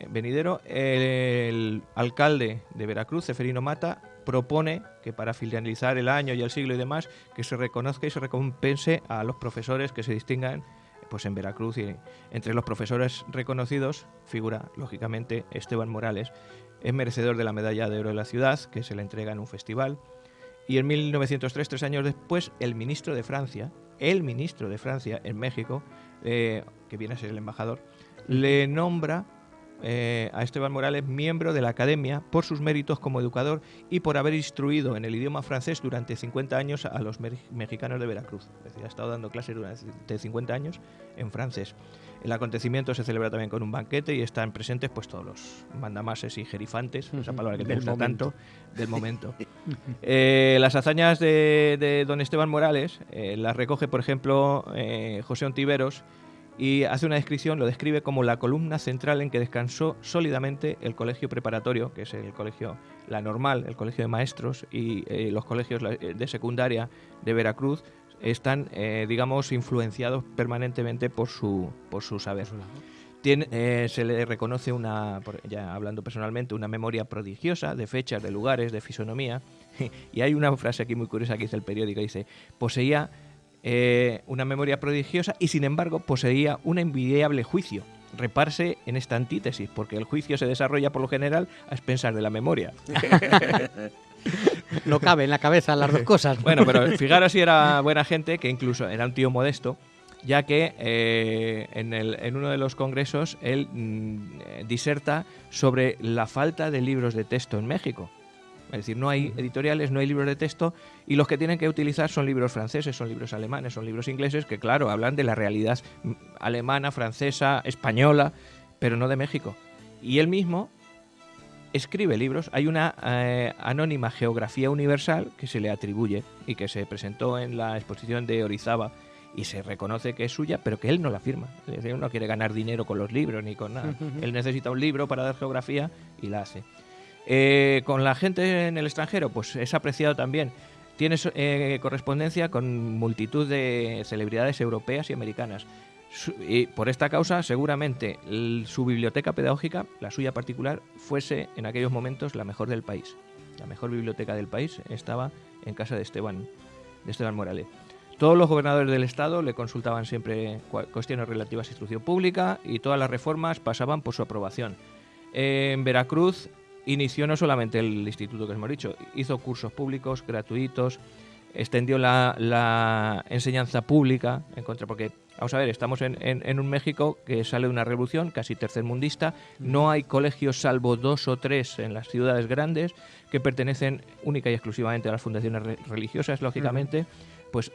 venidero, el alcalde de Veracruz, Ceferino Mata, propone que para finalizar el año y el siglo y demás, que se reconozca y se recompense a los profesores que se distingan pues en Veracruz, y entre los profesores reconocidos figura, lógicamente, Esteban Morales. Es merecedor de la Medalla de Oro de la Ciudad, que se le entrega en un festival. Y en 1903, 3 años después, el ministro de Francia, el ministro de Francia en México, que viene a ser el embajador, le nombra a Esteban Morales miembro de la Academia por sus méritos como educador y por haber instruido en el idioma francés durante 50 años a los mexicanos de Veracruz. Es decir, ha estado dando clases durante 50 años en francés. El acontecimiento se celebra también con un banquete y están presentes pues todos los mandamases y jerifantes, esa palabra que te gusta tanto, del momento. Las hazañas de don Esteban Morales las recoge, por ejemplo, José Ontiveros, y hace una descripción, lo describe como la columna central en que descansó sólidamente el colegio preparatorio, que es el colegio La Normal, el colegio de maestros, y los colegios de secundaria de Veracruz están, digamos, influenciados permanentemente por su saber. Se le reconoce ya hablando personalmente, una memoria prodigiosa de fechas, de lugares, de fisonomía. Y hay una frase aquí muy curiosa que dice el periódico, dice, poseía una memoria prodigiosa y sin embargo poseía un envidiable juicio. Reparse en esta antítesis, porque el juicio se desarrolla por lo general a expensas de la memoria. No cabe en la cabeza las dos cosas, ¿no? Bueno, pero fijaros si era buena gente, que incluso era un tío modesto, ya que en uno de los congresos él diserta sobre la falta de libros de texto en México. Es decir, no hay editoriales, no hay libros de texto, y los que tienen que utilizar son libros franceses, son libros alemanes, son libros ingleses, que claro, hablan de la realidad alemana, francesa, española, pero no de México. Y él mismo escribe libros. Hay una anónima Geografía Universal que se le atribuye y que se presentó en la exposición de Orizaba y se reconoce que es suya, pero que él no la firma. Es decir, él no quiere ganar dinero con los libros ni con nada. Él necesita un libro para dar geografía y la hace. Con la gente en el extranjero, pues es apreciado también. Tiene correspondencia con multitud de celebridades europeas y americanas. Y por esta causa, seguramente su biblioteca pedagógica, la suya particular, fuese en aquellos momentos la mejor del país. La mejor biblioteca del país estaba en casa de Esteban Morales. Todos los gobernadores del estado le consultaban siempre cuestiones relativas a instrucción pública y todas las reformas pasaban por su aprobación. En Veracruz inició no solamente el instituto que hemos dicho, hizo cursos públicos gratuitos, extendió la enseñanza pública en contra, porque vamos a ver, estamos en un México que sale de una revolución casi tercermundista, no hay colegios salvo 2 o 3 en las ciudades grandes que pertenecen única y exclusivamente a las fundaciones religiosas, lógicamente, pues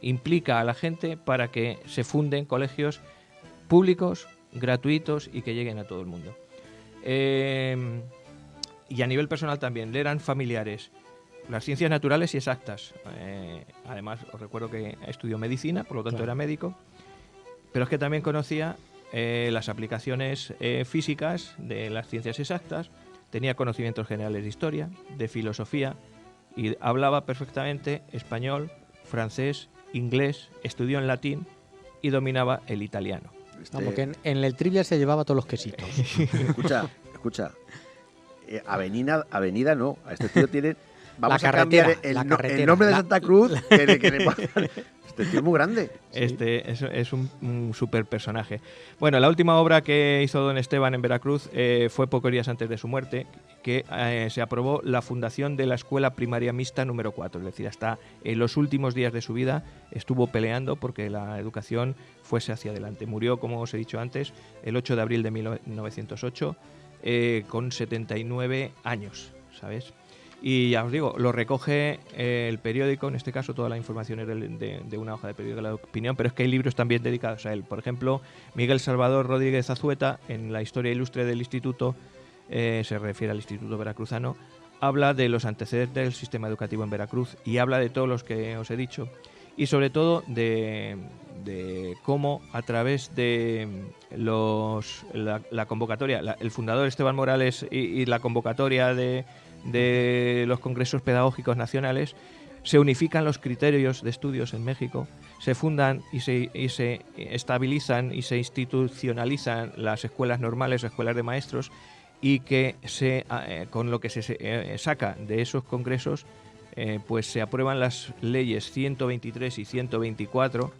implica a la gente para que se funden colegios públicos, gratuitos y que lleguen a todo el mundo. Y a nivel personal también, le eran familiares las ciencias naturales y exactas. Además, os recuerdo que estudió medicina, por lo tanto era médico, pero es que también conocía las aplicaciones físicas de las ciencias exactas, tenía conocimientos generales de historia, de filosofía, y hablaba perfectamente español, francés, inglés, estudió en latín y dominaba el italiano. Vamos, que en el trivia se llevaba todos los quesitos. Escucha. Avenida no. A este tío tiene... Vamos La a cambiar carretera, el nombre de Santa Cruz. Este tío es muy grande. Es un super personaje. Bueno, la última obra que hizo don Esteban en Veracruz fue pocos días antes de su muerte, que se aprobó la fundación de la Escuela Primaria Mixta número 4. Es decir, hasta en los últimos días de su vida estuvo peleando porque la educación fuese hacia adelante. Murió, como os he dicho antes, el 8 de abril de 1908, con 79 años, ¿sabes? Y ya os digo, lo recoge el periódico, en este caso toda la información es de una hoja de periódico de La Opinión, pero es que hay libros también dedicados a él. Por ejemplo, Miguel Salvador Rodríguez Azueta, en la historia ilustre del instituto, se refiere al Instituto Veracruzano, habla de los antecedentes del sistema educativo en Veracruz y habla de todos los que os he dicho y sobre todo de cómo a través de la convocatoria, el fundador Esteban Morales y la convocatoria de los congresos pedagógicos nacionales, se unifican los criterios de estudios en México, se fundan y se estabilizan y se institucionalizan las escuelas normales, escuelas de maestros, y que con lo que se saca de esos congresos, pues se aprueban las leyes 123 y 124,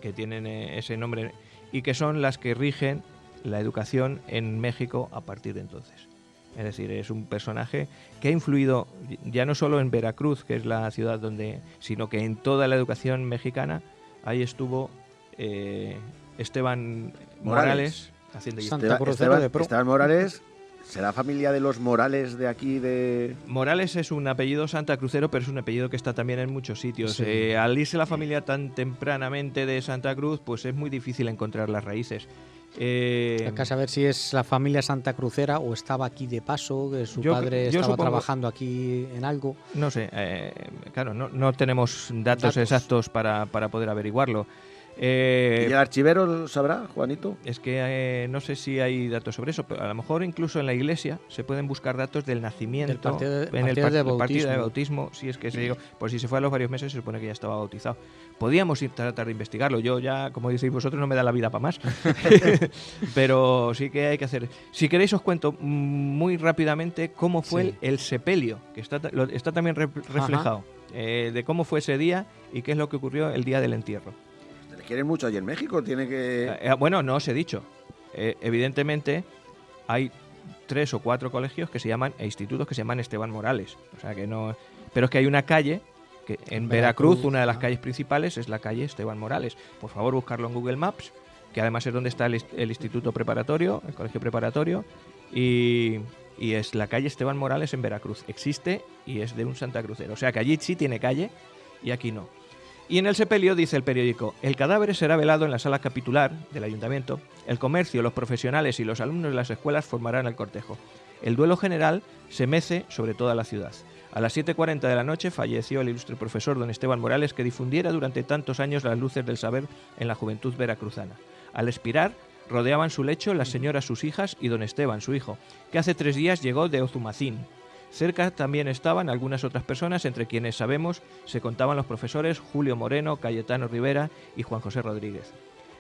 que tienen ese nombre, y que son las que rigen la educación en México a partir de entonces. Es decir, es un personaje que ha influido ya no solo en Veracruz, que es la ciudad donde, sino que en toda la educación mexicana. Ahí estuvo Esteban Morales haciendo Santa Crucero de Pro. Esteban Morales, ¿será familia de los Morales de aquí de...? Morales es un apellido santacrucero, pero es un apellido que está también en muchos sitios. Sí. Al irse la familia tan tempranamente de Santa Cruz, pues es muy difícil encontrar las raíces. Hay que saber si es la familia Santa Crucera o estaba aquí de paso, que su padre yo estaba supongo- trabajando aquí en algo. No sé, claro, no tenemos datos exactos para poder averiguarlo. ¿Y el archivero lo sabrá, Juanito? Es que no sé si hay datos sobre eso, pero a lo mejor incluso en la iglesia se pueden buscar datos del nacimiento, Del en el partido de partido de bautismo. bautismo, si es que se llegó, por si se fue a los varios meses se supone que ya estaba bautizado. Podíamos tratar de investigarlo, yo ya, como decís vosotros, no me da la vida para más, pero sí que hay que hacer. Si queréis os cuento muy rápidamente cómo fue Sí. el sepelio, que está también reflejado, de cómo fue ese día y qué es lo que ocurrió el día del entierro. ¿Le quieren mucho allí en México? Tiene que... Bueno, no os he dicho. Evidentemente, hay 3 o 4 colegios que se llaman, e institutos que se llaman Esteban Morales. O sea que no. Pero es que hay una calle, que en Veracruz, una de las calles principales es la calle Esteban Morales. Por favor, buscarlo en Google Maps, que además es donde está el instituto preparatorio, el colegio preparatorio, y es la calle Esteban Morales en Veracruz. Existe y es de un santacrucero. O sea que allí sí tiene calle y aquí no. Y en el sepelio dice el periódico: el cadáver será velado en la sala capitular del ayuntamiento. El comercio, los profesionales y los alumnos de las escuelas formarán el cortejo. El duelo general se mece sobre toda la ciudad. A las 7:40 de la noche falleció el ilustre profesor don Esteban Morales, que difundiera durante tantos años las luces del saber en la juventud veracruzana. Al expirar, rodeaban su lecho las señoras sus hijas y don Esteban, su hijo, que hace 3 días llegó de Ozumacín. Cerca también estaban algunas otras personas, entre quienes sabemos se contaban los profesores Julio Moreno, Cayetano Rivera y Juan José Rodríguez.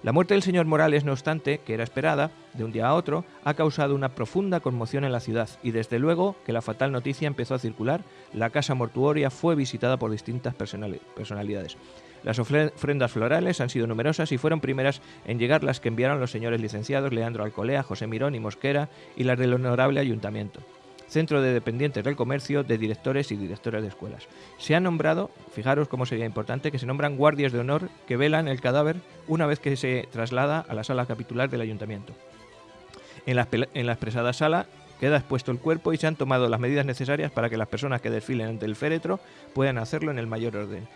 La muerte del señor Morales, no obstante, que era esperada, de un día a otro, ha causado una profunda conmoción en la ciudad y desde luego que la fatal noticia empezó a circular, la casa mortuoria fue visitada por distintas personalidades. Las ofrendas florales han sido numerosas y fueron primeras en llegar las que enviaron los señores licenciados Leandro Alcolea, José Mirón y Mosquera y las del honorable ayuntamiento. Centro de dependientes del comercio, de directores y directoras de escuelas. Se han nombrado, fijaros cómo sería importante, que se nombran guardias de honor que velan el cadáver una vez que se traslada a la sala capitular del ayuntamiento. En la expresada sala queda expuesto el cuerpo y se han tomado las medidas necesarias para que las personas que desfilen ante el féretro puedan hacerlo en el mayor orden.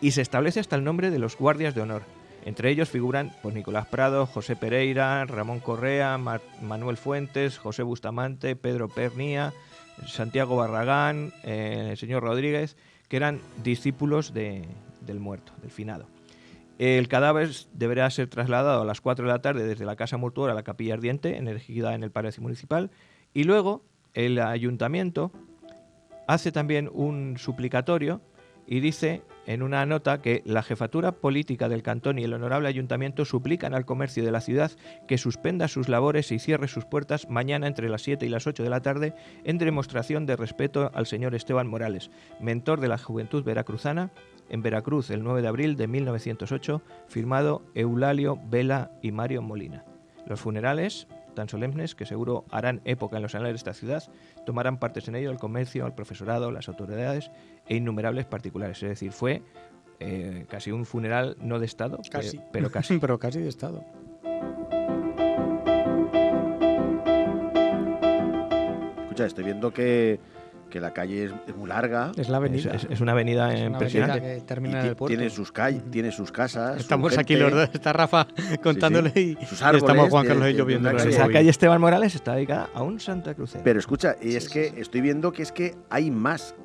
Y se establece hasta el nombre de los guardias de honor. Entre ellos figuran pues, Nicolás Prado, José Pereira, Ramón Correa, Manuel Fuentes, José Bustamante, Pedro Pernía, Santiago Barragán, el señor Rodríguez, que eran discípulos del muerto, del finado. El cadáver deberá ser trasladado a las 4 de la tarde desde la casa mortuoria a la capilla ardiente, erigida en el Palacio Municipal, y luego el ayuntamiento hace también un suplicatorio y dice en una nota que la jefatura política del cantón y el honorable ayuntamiento suplican al comercio de la ciudad que suspenda sus labores y cierre sus puertas mañana entre las 7 y las 8 de la tarde en demostración de respeto al señor Esteban Morales, mentor de la juventud veracruzana, en Veracruz el 9 de abril de 1908, firmado Eulalio, Vela y Mario Molina. Los funerales, tan solemnes que seguro harán época en los anales de esta ciudad, tomarán partes en ello el comercio, el profesorado, las autoridades e innumerables particulares. Es decir, fue casi un funeral no de Estado, Casi. pero casi. Pero casi de Estado. Escucha, estoy viendo que la calle es muy larga. Es la avenida. Es una avenida Es una impresionante. avenida que termina y en el puerto. tiene sus calles, tiene sus casas. su Estamos aquí gente. los dos. Está Rafa contándole y Sus y árboles, estamos Juan tiene- Carlos y yo tiene viendo una en el calle- Esa móvil. calle Esteban Morales está dedicada a un Santa Crucero. Pero escucha, y es que estoy viendo que es que hay más.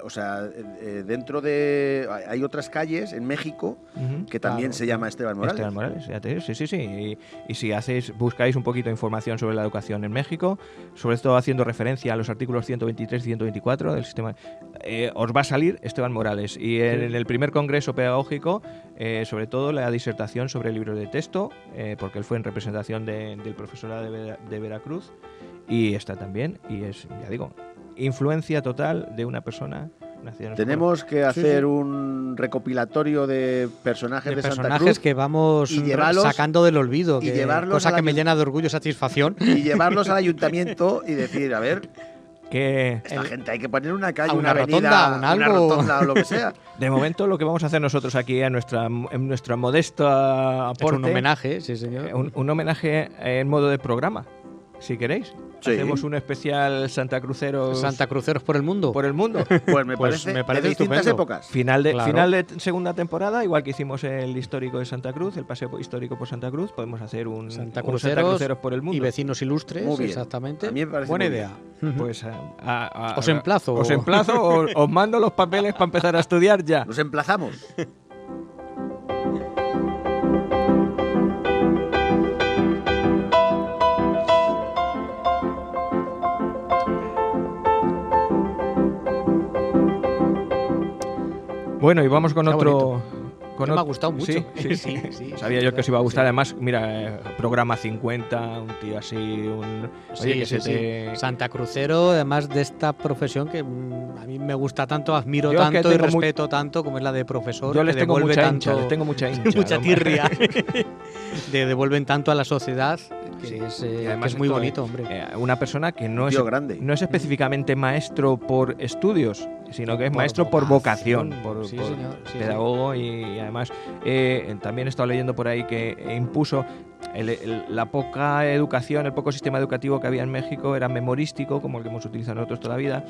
O sea, dentro de... Hay otras calles en México Ujú. que también Claro. se llama Esteban Morales. Esteban Morales, ya te digo, sí. Y si buscáis un poquito de información sobre la educación en México, sobre todo haciendo referencia a los artículos 123 y 124 del sistema, os va a salir Esteban Morales. Y en el primer congreso pedagógico, sobre todo la disertación sobre libros de texto, porque él fue en representación del profesorado de Veracruz, y está también, y es, ya digo, influencia total de una persona Nacido en Tenemos que hacer un recopilatorio de personajes de Santa personajes Cruz que vamos y llevarlos- sacando del olvido, y que, llevarlos cosa a la que me ayun- llena de orgullo y satisfacción. y llevarlos al ayuntamiento y decir, a ver, que esta gente hay que poner una calle, a una una avenida, rotonda, un una algo. rotonda o lo que sea. de momento lo que vamos a hacer nosotros aquí en nuestra modesta Es aporte un homenaje, sí, señor. un homenaje en modo de programa, si queréis. Sí. Hacemos un especial Santa Cruceros Santa Cruceros por el mundo. por el mundo. Pues me Pues parece, me parece de distintas estupendo. épocas. Final Claro. de segunda temporada, igual que hicimos el histórico de Santa Cruz, el paseo histórico por Santa Cruz, podemos hacer un Santa un Cruceros por el mundo. y vecinos ilustres, Muy bien. exactamente. A mí me parece Buena muy idea. Pues Os emplazo. Os emplazo, os mando los papeles para empezar a estudiar ya. Nos emplazamos. Bueno, y vamos con Qué otro. bonito. Con Me ha otro- gustado mucho. Sí, sí, Sí, sí. sí, Sabía sí, yo que os iba a sí. gustar. Además, mira, programa 50, un tío así, un. Oye, Sí, que sí, se te. sí. Santa Crucero, además de esta profesión que a mí me gusta tanto, admiro Yo es que tanto y tengo respeto tanto, como es la de profesor. Yo les que tengo devuelve mucha tanto, hincha, les tengo mucha hincha. mucha ¿no? tirria. Devuelven tanto a la sociedad, que Sí. es, Y que además es muy esto, bonito, hombre. Una persona que no es, Tío grande. no es específicamente maestro por estudios, sino que es Por maestro por vocación, vocación. Sí, por señor, sí, pedagogo y además también he estado leyendo por ahí que impuso la poca educación, el poco sistema educativo que había en México era memorístico, como el que hemos utilizado nosotros toda la vida.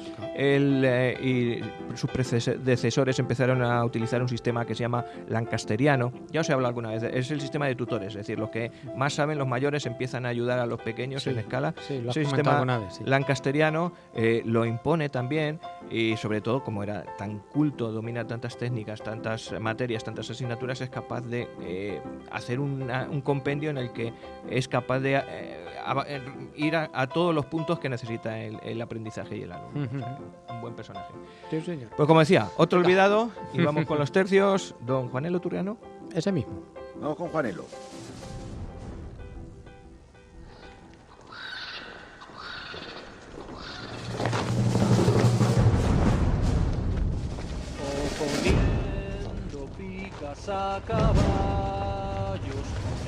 Y sus predecesores empezaron a utilizar un sistema que se llama lancasteriano. Ya os he hablado alguna vez, es el sistema de tutores, es decir, los que más saben, los mayores, empiezan a ayudar a los pequeños Sí, en escala. Sí, lo has Ese comentado sistema alguna vez. Sí. lancasteriano lo impone también y sobre todo como era tan culto, domina tantas técnicas, tantas materias, tantas asignaturas, es capaz de hacer un compendio en el que es capaz de ir a todos los puntos que necesita el aprendizaje y el alumno. Ujú. O sea, un buen personaje. Sí, señor. Pues como decía, otro olvidado, y vamos con los tercios, don Juanelo Turriano. Ese mismo. Vamos con Juanelo. Oponiendo picas a caballos,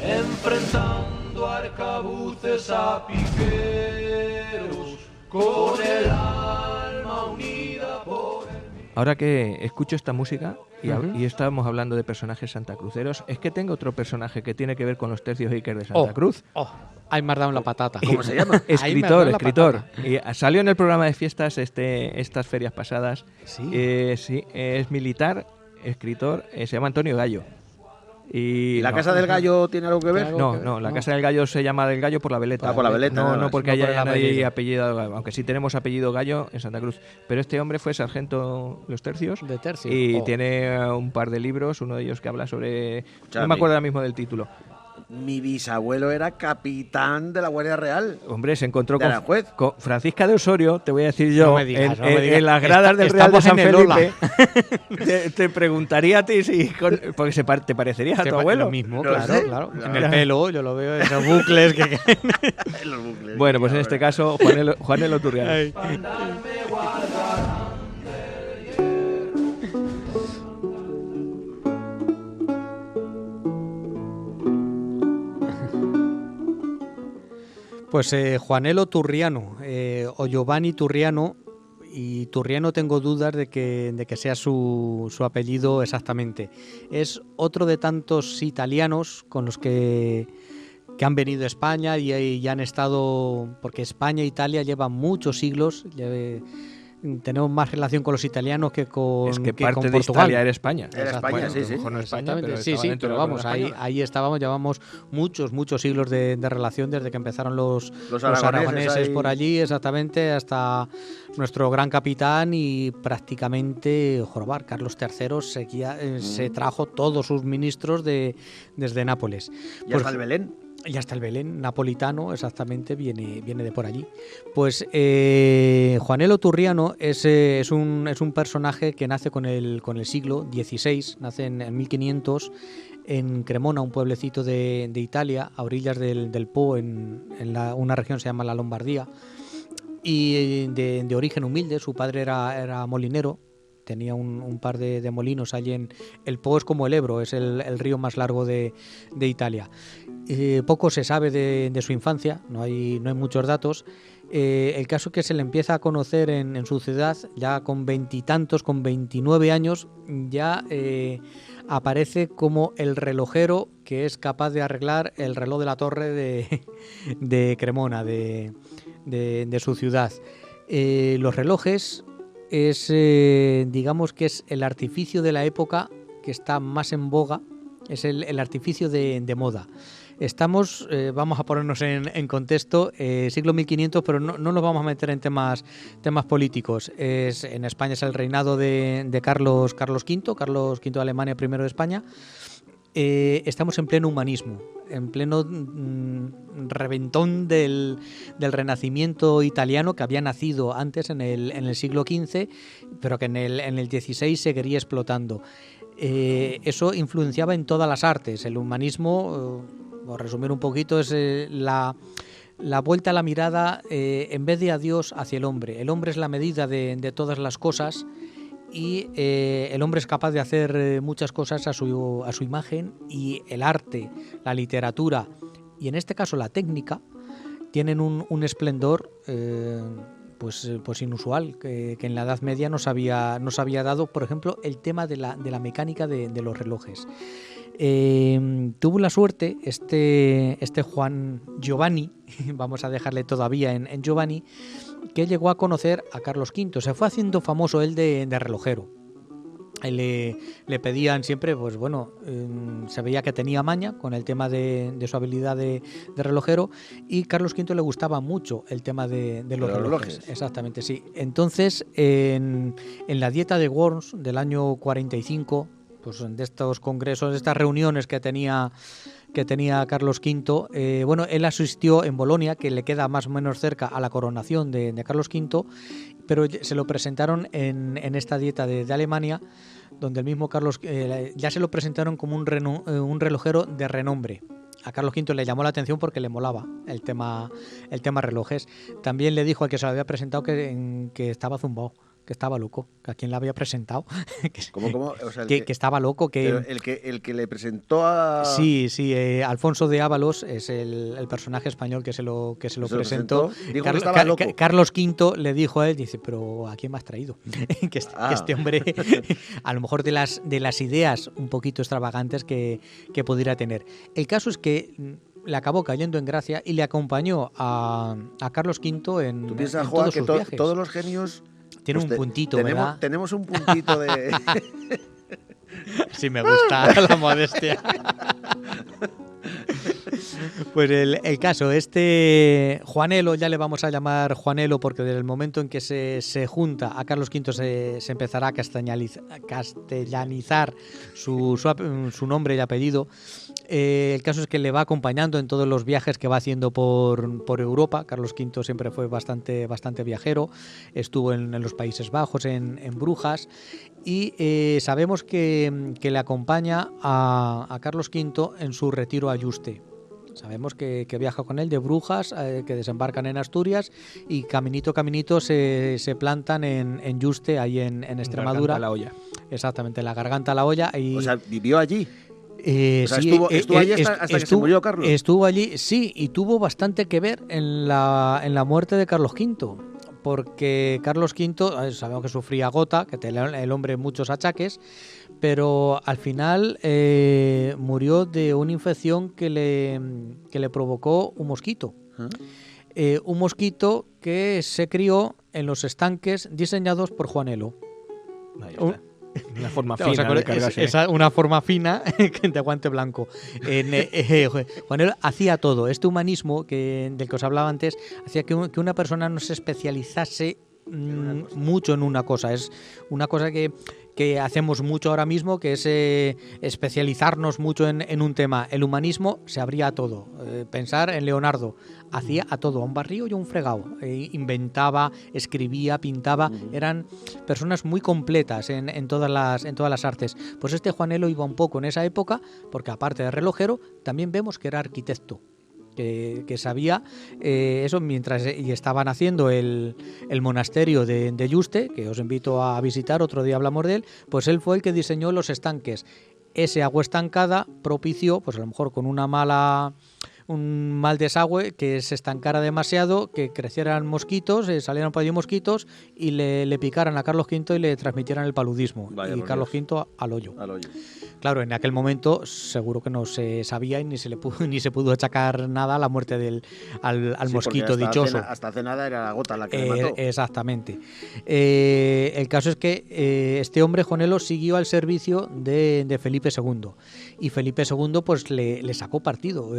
enfrentando arcabuces a piqueros, con el alma unida por el... Ahora que escucho esta música Ujú. y estábamos hablando de personajes santacruceros, es que tengo otro personaje que tiene que ver con los tercios Iker de Santa Cruz. Oh, ahí me has dado en la patata. ¿Cómo se llama? Ahí me has dado Escritor. la Y salió en el programa de fiestas estas ferias pasadas. Sí. Sí, es militar, escritor, se llama Antonio Gallo. Y ¿Y la no, Casa del Gallo tiene algo que ver? Claro. No, no, la No. Casa del Gallo se llama del Gallo por la veleta. Ah, por la veleta, No, nada no más. porque No por haya el nadie apellido. apellido Gallo, aunque sí tenemos apellido Gallo en Santa Cruz. Pero este hombre fue sargento los tercios. De tercio. Y Oh. tiene un par de libros, uno de ellos que habla sobre... No Escúchame. me acuerdo ahora mismo del título. Mi bisabuelo era capitán de la Guardia Real. Hombre, se encontró De Aranjuez. con Francisca de Osorio, te voy a decir yo, No me digas, no me digas. en las gradas del Real de Estamos San en el Ola. Felipe. Te preguntaría a ti si... porque te parecería a Te tu pa- abuelo. Lo mismo, No claro, sé. claro. No. En el pelo, yo lo veo, esos bucles que... En los bucles. Bueno, pues en este caso, Juanelo Turriano. Pues Juanelo Turriano, o Giovanni Turriano, y Turriano tengo dudas de que sea su apellido exactamente. Es otro de tantos italianos con los que han venido a España y han estado, porque España e Italia llevan muchos siglos, tenemos más relación con los italianos que con, Es que que parte con de Portugal. Italia era España. Era España, Bueno, sí, a lo sí. mejor no España, Exactamente, pero sí, estaba sí, dentro pero de la vamos, corona española. ahí estábamos, llevamos muchos siglos de relación desde que empezaron los aragoneses aragoneses ahí. por allí, exactamente, hasta nuestro gran capitán y prácticamente Jorobar, Carlos III, se trajo todos sus ministros desde Nápoles. Y Pues hasta el Belén. y hasta el Belén napolitano, exactamente, viene de por allí. Pues Juanelo Turriano es un personaje que nace con el siglo XVI, nace en 1500 en Cremona, un pueblecito de Italia, a orillas del Po, en una región que se llama la Lombardía, y de origen humilde. Su padre era molinero, tenía un par de molinos allí en el Po, es como el Ebro, es el río más largo de Italia. Poco se sabe de su infancia, no hay muchos datos. El caso es que se le empieza a conocer en su ciudad ya con 20 y tantos, con 29 años, ya aparece como el relojero que es capaz de arreglar el reloj de la torre de Cremona, de su ciudad. Los relojes es, digamos que es el artificio de la época que está más en boga, es el artificio de moda. Estamos, vamos a ponernos en contexto, siglo 1500, pero no nos vamos a meter en temas políticos. En España es el reinado de Carlos V de Alemania, primero de España. Estamos en pleno humanismo, en pleno reventón del Renacimiento italiano, que había nacido antes en el siglo XV, pero que en el XVI seguiría explotando. Eso influenciaba en todas las artes. El humanismo, por resumir un poquito, es la vuelta a la mirada en vez de a Dios hacia el hombre. El hombre es la medida de todas las cosas y el hombre es capaz de hacer muchas cosas a su imagen, y el arte, la literatura y en este caso la técnica tienen un esplendor pues inusual que en la Edad Media no se había dado. Por ejemplo, el tema de la mecánica de los relojes. Tuvo la suerte este Juan Giovanni, vamos a dejarle todavía en Giovanni, que llegó a conocer a Carlos V. Se fue haciendo famoso él de relojero. Le pedían siempre, pues bueno, se veía que tenía maña con el tema de su habilidad de relojero, y Carlos V le gustaba mucho el tema de los relojes. Exactamente, sí. Entonces, en la Dieta de Worms del año 45, pues de estos congresos, de estas reuniones que tenía Carlos V, bueno, él asistió en Bolonia, que le queda más o menos cerca a la coronación de Carlos V, pero se lo presentaron en esta Dieta de Alemania, donde el mismo Carlos ya se lo presentaron como un relojero de renombre. A Carlos V le llamó la atención porque le molaba el tema relojes. También le dijo al que se lo había presentado que estaba zumbado, que estaba loco, que a quien le había presentado. ¿Cómo? O sea, que estaba loco. Pero el que le presentó a... Sí, Alfonso de Ábalos es el personaje español que se lo presentó. Dijo que estaba loco. Carlos V le dijo a él, dice, pero ¿a quién me has traído? que este hombre, a lo mejor de las ideas un poquito extravagantes que pudiera tener. El caso es que le acabó cayendo en gracia y le acompañó a Carlos V en ¿Tú piensas, en Juan, todos que sus viajes. todos los genios... Tiene un puntito, ¿verdad? Tenemos un puntito de... Sí, me gusta la modestia. Pues el caso, Juanelo, ya le vamos a llamar Juanelo porque desde el momento en que se junta a Carlos V se empezará a castellanizar su nombre y apellido. El caso es que le va acompañando en todos los viajes que va haciendo por Europa. Carlos V siempre fue bastante viajero, estuvo en los Países Bajos, en Brujas, y sabemos que le acompaña a Carlos V en su retiro a Yuste. Sabemos que viaja con él de Brujas, que desembarcan en Asturias y caminito se plantan en Yuste, ahí en Extremadura. Garganta la Olla. Exactamente, en la Garganta la Olla. Y, O sea, vivió allí. O sea, sí, estuvo allí hasta que se murió Carlos. Estuvo allí, sí, y tuvo bastante que ver en la muerte de Carlos V, porque Carlos V, sabemos que sufría gota, que tenía el hombre muchos achaques, pero al final murió de una infección que le provocó un mosquito. Un mosquito que se crió en los estanques diseñados por Juanelo. Una forma fina de cargarse. Es una forma fina de guante blanco. Juanelo hacía todo. Este humanismo del que os hablaba antes hacía que una persona no se especializase mucho en una cosa. Es una cosa que hacemos mucho ahora mismo, que es especializarnos mucho en un tema. El humanismo se abría a todo. Pensar en Leonardo, hacía a todo, a un barrio y a un fregado. Inventaba, escribía, pintaba. Eran personas muy completas en todas las artes. Pues este Juanelo iba un poco en esa época, porque aparte de relojero, también vemos que era arquitecto. que sabía eso mientras y estaban haciendo el monasterio de Yuste, que os invito a visitar, otro día hablamos de él, pues él fue el que diseñó los estanques. Ese agua estancada propició, pues a lo mejor con un mal desagüe, que se estancara demasiado, que crecieran mosquitos, salieran por allí mosquitos y le picaran a Carlos V y le transmitieran el paludismo. Vaya, y por Carlos Dios. V al hoyo. Al hoyo. Claro, en aquel momento seguro que no se sabía y ni se pudo achacar nada a la muerte al Sí, mosquito porque dichoso. hasta hace nada era la gota la que le mató. Exactamente. El caso es que este hombre, Jonelo, siguió al servicio de Felipe II. Y Felipe II pues le sacó partido.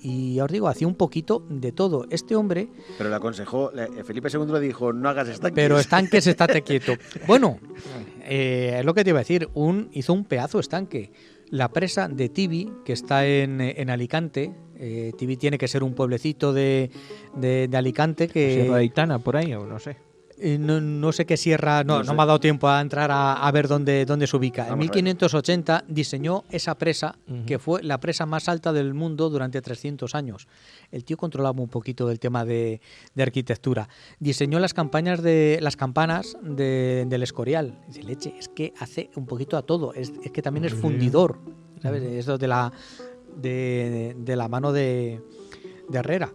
Y ya os digo, hacía un poquito de todo. Este hombre... Pero le aconsejó, Felipe II le dijo, no hagas estanques. Pero estanques, estate quieto. Bueno, es lo que te iba a decir. Hizo un pedazo de estanque. La presa de Tibi, que está en Alicante. Tibi tiene que ser un pueblecito de Alicante que... Sierra de Aitana, por ahí, o no sé. No sé qué sierra, no sé. me ha dado tiempo a entrar a ver dónde se ubica. Vamos En 1580 diseñó esa presa, que fue la presa más alta del mundo durante 300 años. El tío controlaba un poquito del tema de arquitectura. Diseñó las campanas del Escorial. Dice, leche, es que hace un poquito a todo. Es que también es fundidor, ¿sabes? Eso de la mano de Herrera.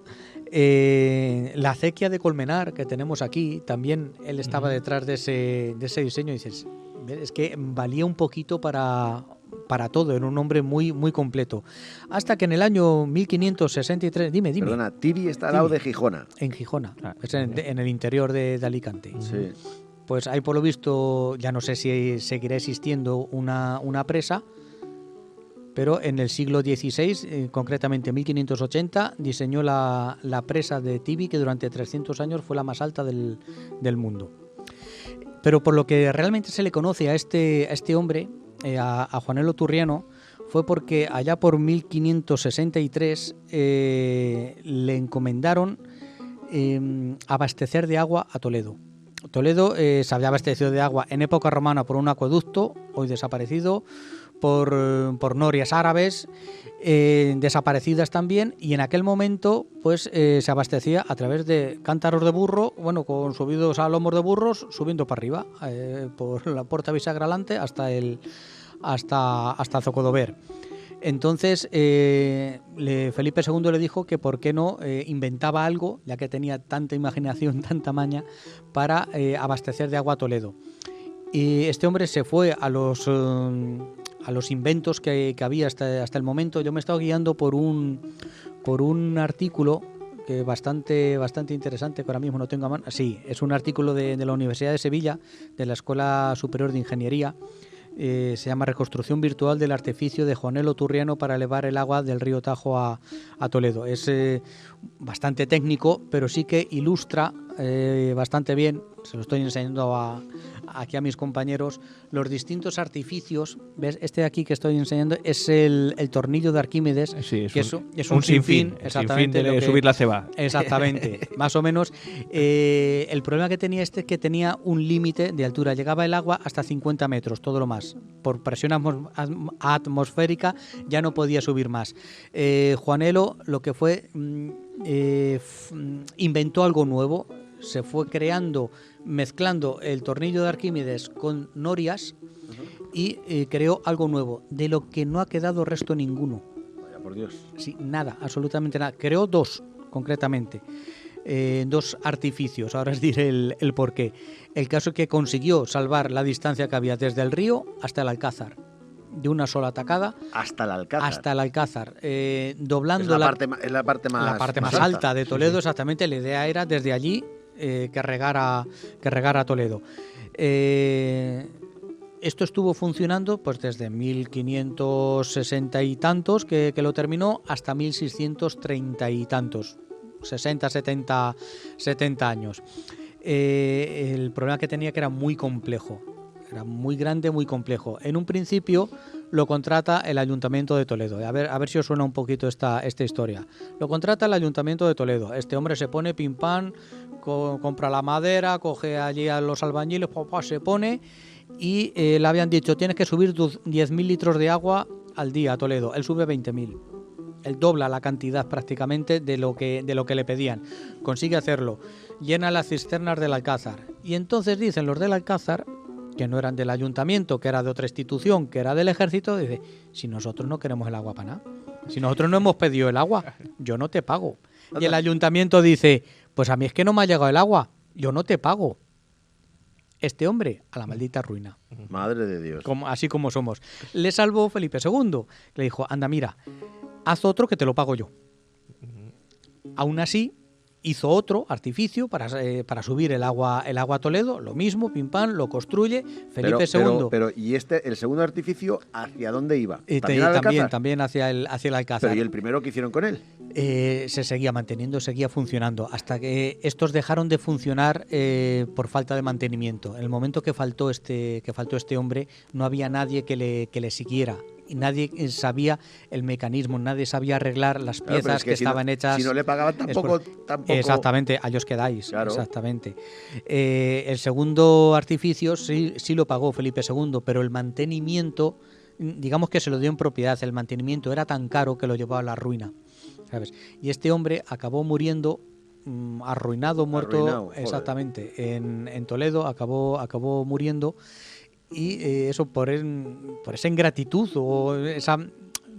La acequia de Colmenar que tenemos aquí, también él estaba detrás de ese diseño. Y dices, es que valía un poquito para todo, era un hombre muy, muy completo. Hasta que en el año 1563, dime. Perdona, Tibi está al lado de Gijona. En Gijona, es en el interior de Alicante. Sí. Pues ahí por lo visto, ya no sé si seguirá existiendo una presa, pero en el siglo XVI, concretamente en 1580, diseñó la presa de Tibi, que durante 300 años fue la más alta del mundo. Pero por lo que realmente se le conoce a este hombre, a Juanelo Turriano, fue porque allá por 1563 le encomendaron abastecer de agua a Toledo. Toledo se había abastecido de agua en época romana por un acueducto, hoy desaparecido, por norias árabes, desaparecidas también, y en aquel momento pues se abastecía a través de cántaros de burro, bueno, con subidos a lomos de burros, subiendo para arriba, por la Puerta Visagralante hasta Zocodover. Entonces Felipe II le dijo que por qué no inventaba algo, ya que tenía tanta imaginación, tanta maña, para abastecer de agua a Toledo. Y este hombre se fue a los inventos que había hasta el momento. Yo me he estado guiando por un artículo que bastante interesante, que ahora mismo no tengo a mano. Sí, es un artículo de la Universidad de Sevilla, de la Escuela Superior de Ingeniería. Se llama Reconstrucción virtual del artificio de Juanelo Turriano para elevar el agua del río Tajo a Toledo. Es bastante técnico, pero sí que ilustra bastante bien, se lo estoy enseñando aquí a mis compañeros, los distintos artificios. ¿Ves? Este de aquí que estoy enseñando es el tornillo de Arquímedes, sí, que es un sinfín, exactamente, de subir la ceba. Exactamente, más o menos. El problema que tenía es que tenía un límite de altura, llegaba el agua hasta 50 metros, todo lo más. Por presión atmosférica ya no podía subir más. Juanelo lo que fue, inventó algo nuevo, se fue creando, mezclando el tornillo de Arquímedes con norias y creó algo nuevo, de lo que no ha quedado resto ninguno. Vaya por Dios. Sí, nada, absolutamente nada. Creó dos, concretamente. Dos artificios, ahora os diré el porqué. El caso es que consiguió salvar la distancia que había desde el río hasta el Alcázar, de una sola atacada. Hasta el Alcázar. Hasta el Alcázar, doblando es la parte más alta de Toledo, exactamente. La idea era desde allí que regara Toledo. Esto estuvo funcionando pues desde 1560 y tantos que lo terminó hasta 1630 y tantos, 60, 70 años. El problema que tenía que era muy complejo, era muy grande, muy complejo. En un principio lo contrata el Ayuntamiento de Toledo. A ver si os suena un poquito esta historia. Lo contrata el Ayuntamiento de Toledo. Este hombre se pone pim pam, compra la madera, coge allí a los albañiles, se pone, y le habían dicho, tienes que subir 10.000 litros de agua al día a Toledo. Él sube 20.000. Él dobla la cantidad prácticamente de lo que le pedían. Consigue hacerlo. Llena las cisternas del Alcázar. Y entonces dicen los del Alcázar, que no eran del ayuntamiento, que era de otra institución, que era del ejército, dice, si nosotros no queremos el agua para nada, si nosotros no hemos pedido el agua, yo no te pago. Y el ayuntamiento dice, pues a mí es que no me ha llegado el agua, yo no te pago. Este hombre a la maldita ruina. Madre de Dios. Así como somos. Le salvó Felipe II. Le dijo, anda, mira, haz otro que te lo pago yo. Aún así, hizo otro artificio para subir el agua a Toledo, lo mismo, pim pam, lo construye Felipe II. Pero, ¿y el segundo artificio, hacia dónde iba? ¿También hacia el Alcázar. Pero ¿y el primero que hicieron con él? Se seguía manteniendo, seguía funcionando, hasta que estos dejaron de funcionar por falta de mantenimiento. En el momento que faltó este hombre, no había nadie que le siguiera. Y nadie sabía el mecanismo, nadie sabía arreglar las piezas que estaban hechas. Si no le pagaban tampoco. Exactamente, a ellos quedáis. Claro. Exactamente. El segundo artificio sí lo pagó Felipe II, pero el mantenimiento, digamos que se lo dio en propiedad. El mantenimiento era tan caro que lo llevaba a la ruina, ¿sabes? Y este hombre acabó muriendo. Arruinado, muerto, exactamente, en Toledo, acabó muriendo. Y eso por esa ingratitud o esa,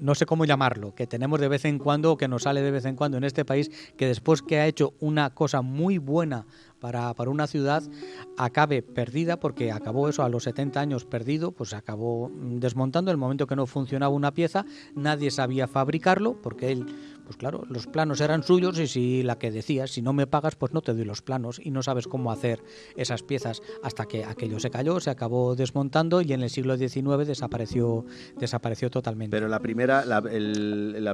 no sé cómo llamarlo, que tenemos de vez en cuando, o que nos sale de vez en cuando en este país, que después que ha hecho una cosa muy buena para una ciudad, acabe perdida, porque acabó eso a los 70 años perdido, pues acabó desmontando. En el momento que no funcionaba una pieza, nadie sabía fabricarlo, porque él, pues claro, los planos eran suyos, y si la que decías, si no me pagas, pues no te doy los planos, y no sabes cómo hacer esas piezas, hasta que aquello se cayó, se acabó desmontando, y en el siglo XIX desapareció totalmente. Pero la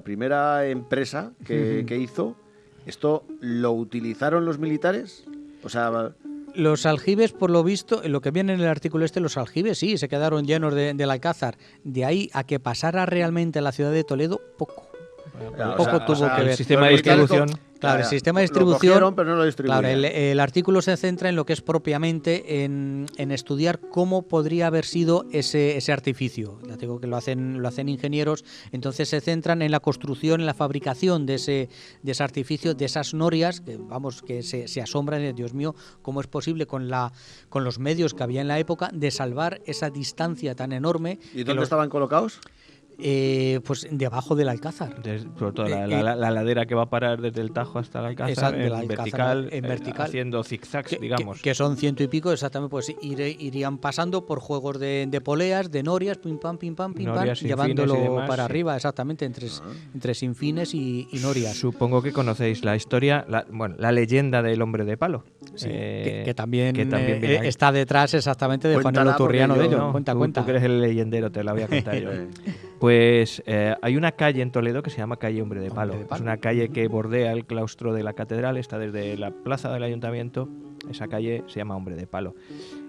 primera empresa que hizo, ¿esto lo utilizaron los militares? O sea, los aljibes, por lo visto, en lo que viene en el artículo los aljibes sí, se quedaron llenos del Alcázar. De ahí a que pasara realmente a la ciudad de Toledo, poco. Tuvo que ver. El sistema de distribución. Claro, el sistema de distribución. Lo cogieron, pero no lo distribuyeron. Claro, el artículo se centra en lo que es propiamente en estudiar cómo podría haber sido ese artificio. Ya digo que lo hacen ingenieros, entonces se centran en la construcción, en la fabricación de ese artificio, de esas norias, que se asombran, Dios mío, cómo es posible con los medios que había en la época de salvar esa distancia tan enorme. ¿Y dónde estaban colocados? Pues debajo del Alcázar. Sobre todo la ladera que va a parar desde el Tajo hasta el Alcázar, en vertical, haciendo zigzags, digamos. Que son 100 y pico, exactamente, pues irían pasando por juegos de poleas, de norias, pim pam, llevándolo para arriba, exactamente, entre sinfines y norias. Supongo que conocéis la historia, la leyenda del hombre de palo. Sí, que también está detrás exactamente de Juan el Oturriano de ello. No, Cuenta. Tú que eres el leyendero, te la voy a contar yo. Pues hay una calle en Toledo que se llama Calle Hombre de Palo. Es una calle que bordea el claustro de la catedral, está desde la plaza del ayuntamiento. Esa calle se llama Hombre de Palo.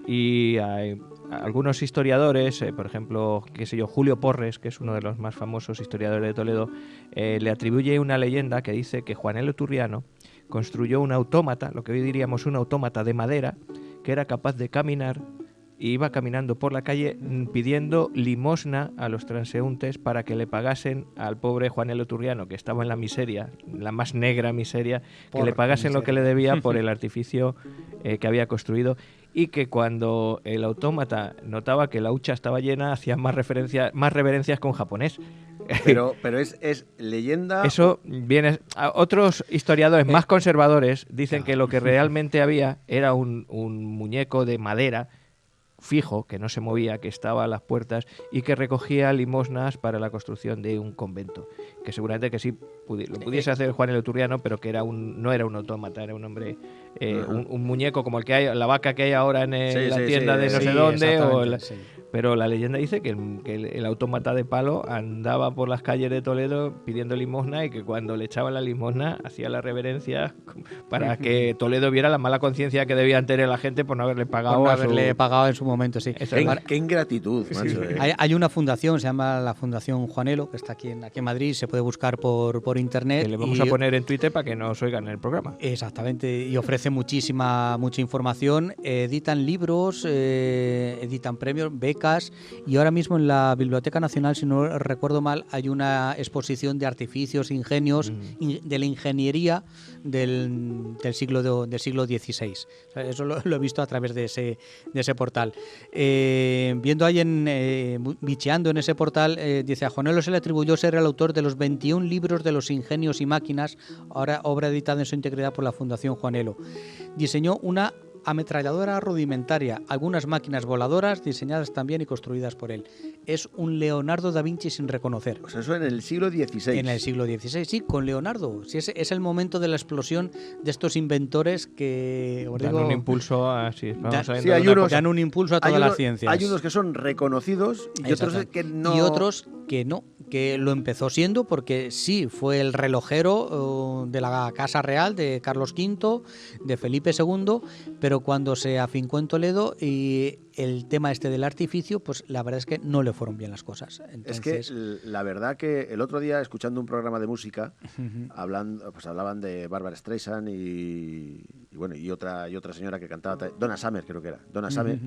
Y hay algunos historiadores, por ejemplo, Julio Porres, que es uno de los más famosos historiadores de Toledo, le atribuye una leyenda que dice que Juan el Oturriano construyó un autómata, lo que hoy diríamos un autómata de madera, que era capaz de caminar. Y iba caminando por la calle pidiendo limosna a los transeúntes para que le pagasen al pobre Juan el Oturriano, que estaba en la miseria, la más negra miseria, que le pagasen lo que le debía por el artificio que había construido, y que cuando el autómata notaba que la hucha estaba llena, hacía más reverencias con japonés. Pero es leyenda. Eso viene. Otros historiadores más conservadores dicen que lo que realmente había era un muñeco de madera fijo, que no se movía, que estaba a las puertas y que recogía limosnas para la construcción de un convento, que seguramente que sí lo pudiese hacer Juan el Oturriano, pero que no era un autómata, era un hombre, un muñeco como el que hay, la vaca que hay ahora en la tienda de no sé dónde, pero la leyenda dice que el autómata de palo andaba por las calles de Toledo pidiendo limosna, y que cuando le echaban la limosna hacía la reverencia para que Toledo viera la mala conciencia que debían tener la gente por no haberle pagado, pagado en su momento, sí. Qué ingratitud, macho. Hay una fundación, se llama la Fundación Juanelo, que está aquí en Madrid, se puede buscar por internet. Que le vamos a poner en Twitter para que nos oigan en el programa. Exactamente, y ofrece mucha información. Editan libros, editan premios, becas, bibliotecas, y ahora mismo en la Biblioteca Nacional, si no recuerdo mal, hay una exposición de artificios, ingenios, de la ingeniería del siglo XVI. O sea, eso lo he visto a través de ese portal. Viendo ahí, bicheando en ese portal, dice: a Juanelo se le atribuyó ser el autor de los 21 libros de los ingenios y máquinas, ahora obra editada en su integridad por la Fundación Juanelo. Diseñó una ametralladora rudimentaria, algunas máquinas voladoras diseñadas también y construidas por él. Es un Leonardo da Vinci sin reconocer. Pues eso en el siglo XVI. En el siglo XVI, sí, con Leonardo. Sí, es el momento de la explosión de estos inventores que dan un impulso a... Sí, dan un impulso a todas las ciencias. Hay unos que son reconocidos y otros que no. Y otros que no, que lo empezó siendo porque sí, fue el relojero de la Casa Real de Carlos V, de Felipe II, pero cuando se afincó en Toledo y el tema del artificio, pues la verdad es que no le fueron bien las cosas. Entonces... Es que la verdad que el otro día, escuchando un programa de música, hablaban de Barbara Streisand y otra señora que cantaba, Donna Summer creo que era, Donna Summer,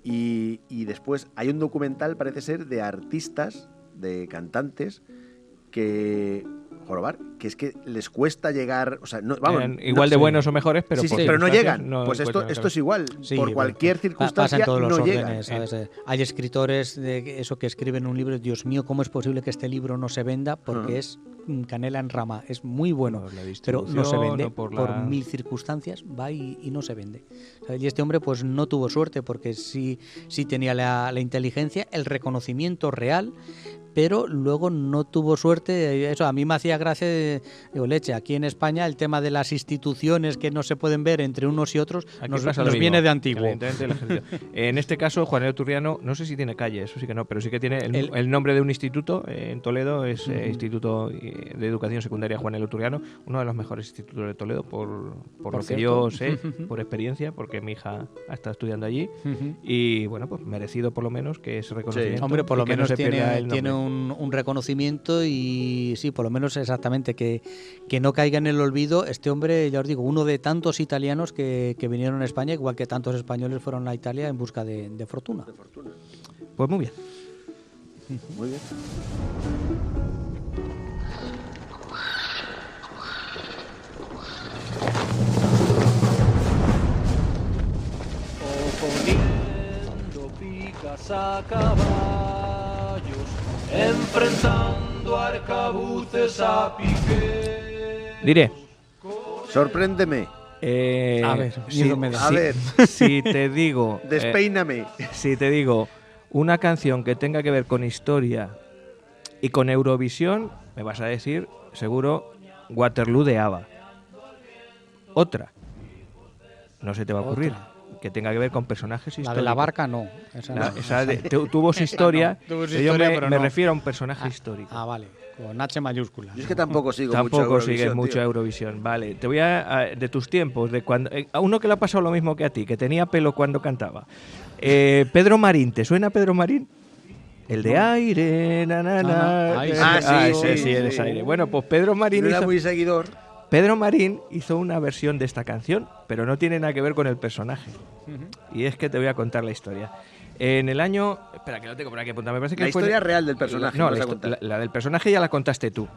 y después hay un documental, parece ser, de artistas, de cantantes que... jorobar, que es que les cuesta llegar, o sea, igual de buenos o mejores, pero pero no llegan. Pues esto es igual, por cualquier circunstancia pasa en todos los no órdenes, llegan. ¿sabes? Hay escritores de eso que escriben un libro, Dios mío, ¿cómo es posible que este libro no se venda? Porque es canela en rama, es muy bueno, pero no se vende, por mil circunstancias va y no se vende. Y este hombre pues no tuvo suerte porque sí tenía la inteligencia, el reconocimiento real, pero luego no tuvo suerte. Eso a mí me hacía gracia, digo, leche, aquí en España el tema de las instituciones que no se pueden ver entre unos y otros nos viene de antiguo. En este caso, Juanelo Turriano, no sé si tiene calle, eso sí que no, pero sí que tiene el nombre de un instituto en Toledo, es Instituto de Educación Secundaria Juanelo Turriano, uno de los mejores institutos de Toledo, por lo que yo sé, por experiencia, porque mi hija ha estado estudiando allí, y bueno, pues merecido por lo menos que ese reconocimiento. Sí. Hombre, por lo menos no tiene un reconocimiento y sí, por lo menos exactamente, que no caiga en el olvido este hombre, ya os digo, uno de tantos italianos que vinieron a España, igual que tantos españoles fueron a Italia en busca de fortuna. Pues muy bien. Muy bien. Oponiendo picas a caballos, enfrentando arcabuces a piqueros. Diré. Sorpréndeme. A ver, miedo me da. A ver, Si te digo... despeíname. Si te digo una canción que tenga que ver con historia y con Eurovisión, me vas a decir, seguro, Waterloo de ABBA. Otra, no se te va a ocurrir, que tenga que ver con personajes históricos. La de la barca no. Esa no. Tuvo su historia, no. Tuvo su yo historia, me pero no. refiero a un personaje histórico. Ah, vale, con H mayúscula. Yo es que tampoco sigo Tampoco mucho sigues mucho tío. Eurovisión. Vale, te voy de tus tiempos, de cuando a uno que le ha pasado lo mismo que a ti, que tenía pelo cuando cantaba. Pedro Marín, ¿te suena Pedro Marín? El de aire, na, na, na. Sí, eres aire. Bueno, pues Pedro Marín No era muy seguidor. hizo una versión de esta canción, pero no tiene nada que ver con el personaje. Y es que te voy a contar la historia. En el año... Espera, que lo tengo por aquí apuntado. Me parece que La historia real del personaje. No, vas a contar. la del personaje ya la contaste tú.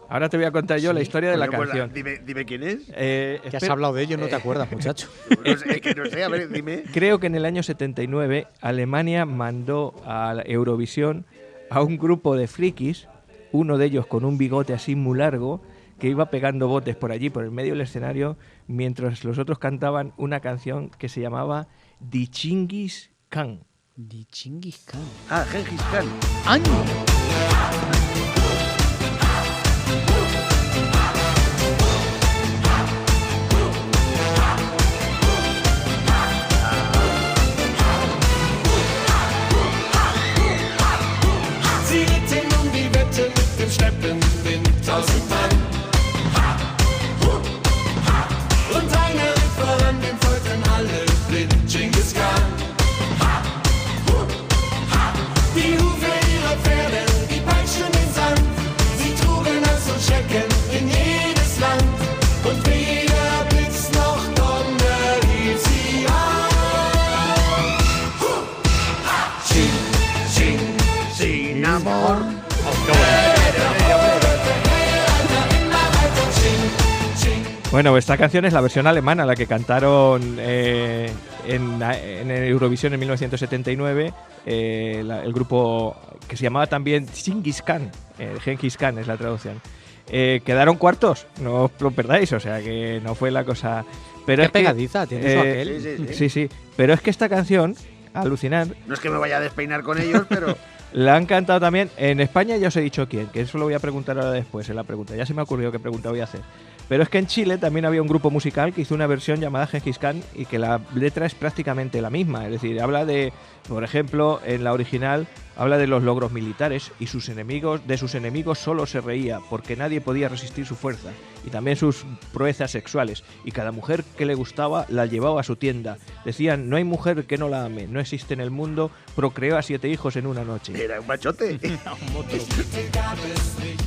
Ahora te voy a contar yo la historia de la Coño, pues canción. Dime quién es. Que has hablado de ello, no te acuerdas, muchacho. No sé, que no sé, a ver, dime. Creo que en el año 79 Alemania mandó a Eurovisión a un grupo de frikis, uno de ellos con un bigote así muy largo, que iba pegando botes por allí, por el medio del escenario, mientras los otros cantaban una canción que se llamaba Die Chingis Khan. Die Chingis Khan. Ah, Gengis Khan. ¡Año! Sie ritten um die Wette mit dem Schleppenwind 1000 Mann. Und einer ritt voran, dem folgten alle blind, Genghis Khan. Die Hufe ihrer Pferde, die peitschten den Sand. Bueno, esta canción es la versión alemana, la que cantaron en el Eurovisión en 1979, el grupo que se llamaba también Genghis Khan, Genghis Khan es la traducción. Quedaron cuartos, no os lo perdáis, o sea que no fue la cosa... Pero Qué es que, pegadiza, tiene su aquel. Sí, pero es que esta canción, alucinar, No es que me vaya a despeinar con ellos, pero la han cantado también en España, ya os he dicho quién, que eso lo voy a preguntar ahora después en la pregunta. Ya se me ha ocurrido qué pregunta voy a hacer. Pero es que en Chile también había un grupo musical que hizo una versión llamada Genghis Khan y que la letra es prácticamente la misma. Es decir, habla de, por ejemplo, en la original, habla de los logros militares y de sus enemigos solo se reía porque nadie podía resistir su fuerza y también sus proezas sexuales. Y cada mujer que le gustaba la llevaba a su tienda. Decían, no hay mujer que no la ame, no existe en el mundo, procreó a 7 hijos en una noche. era un machote.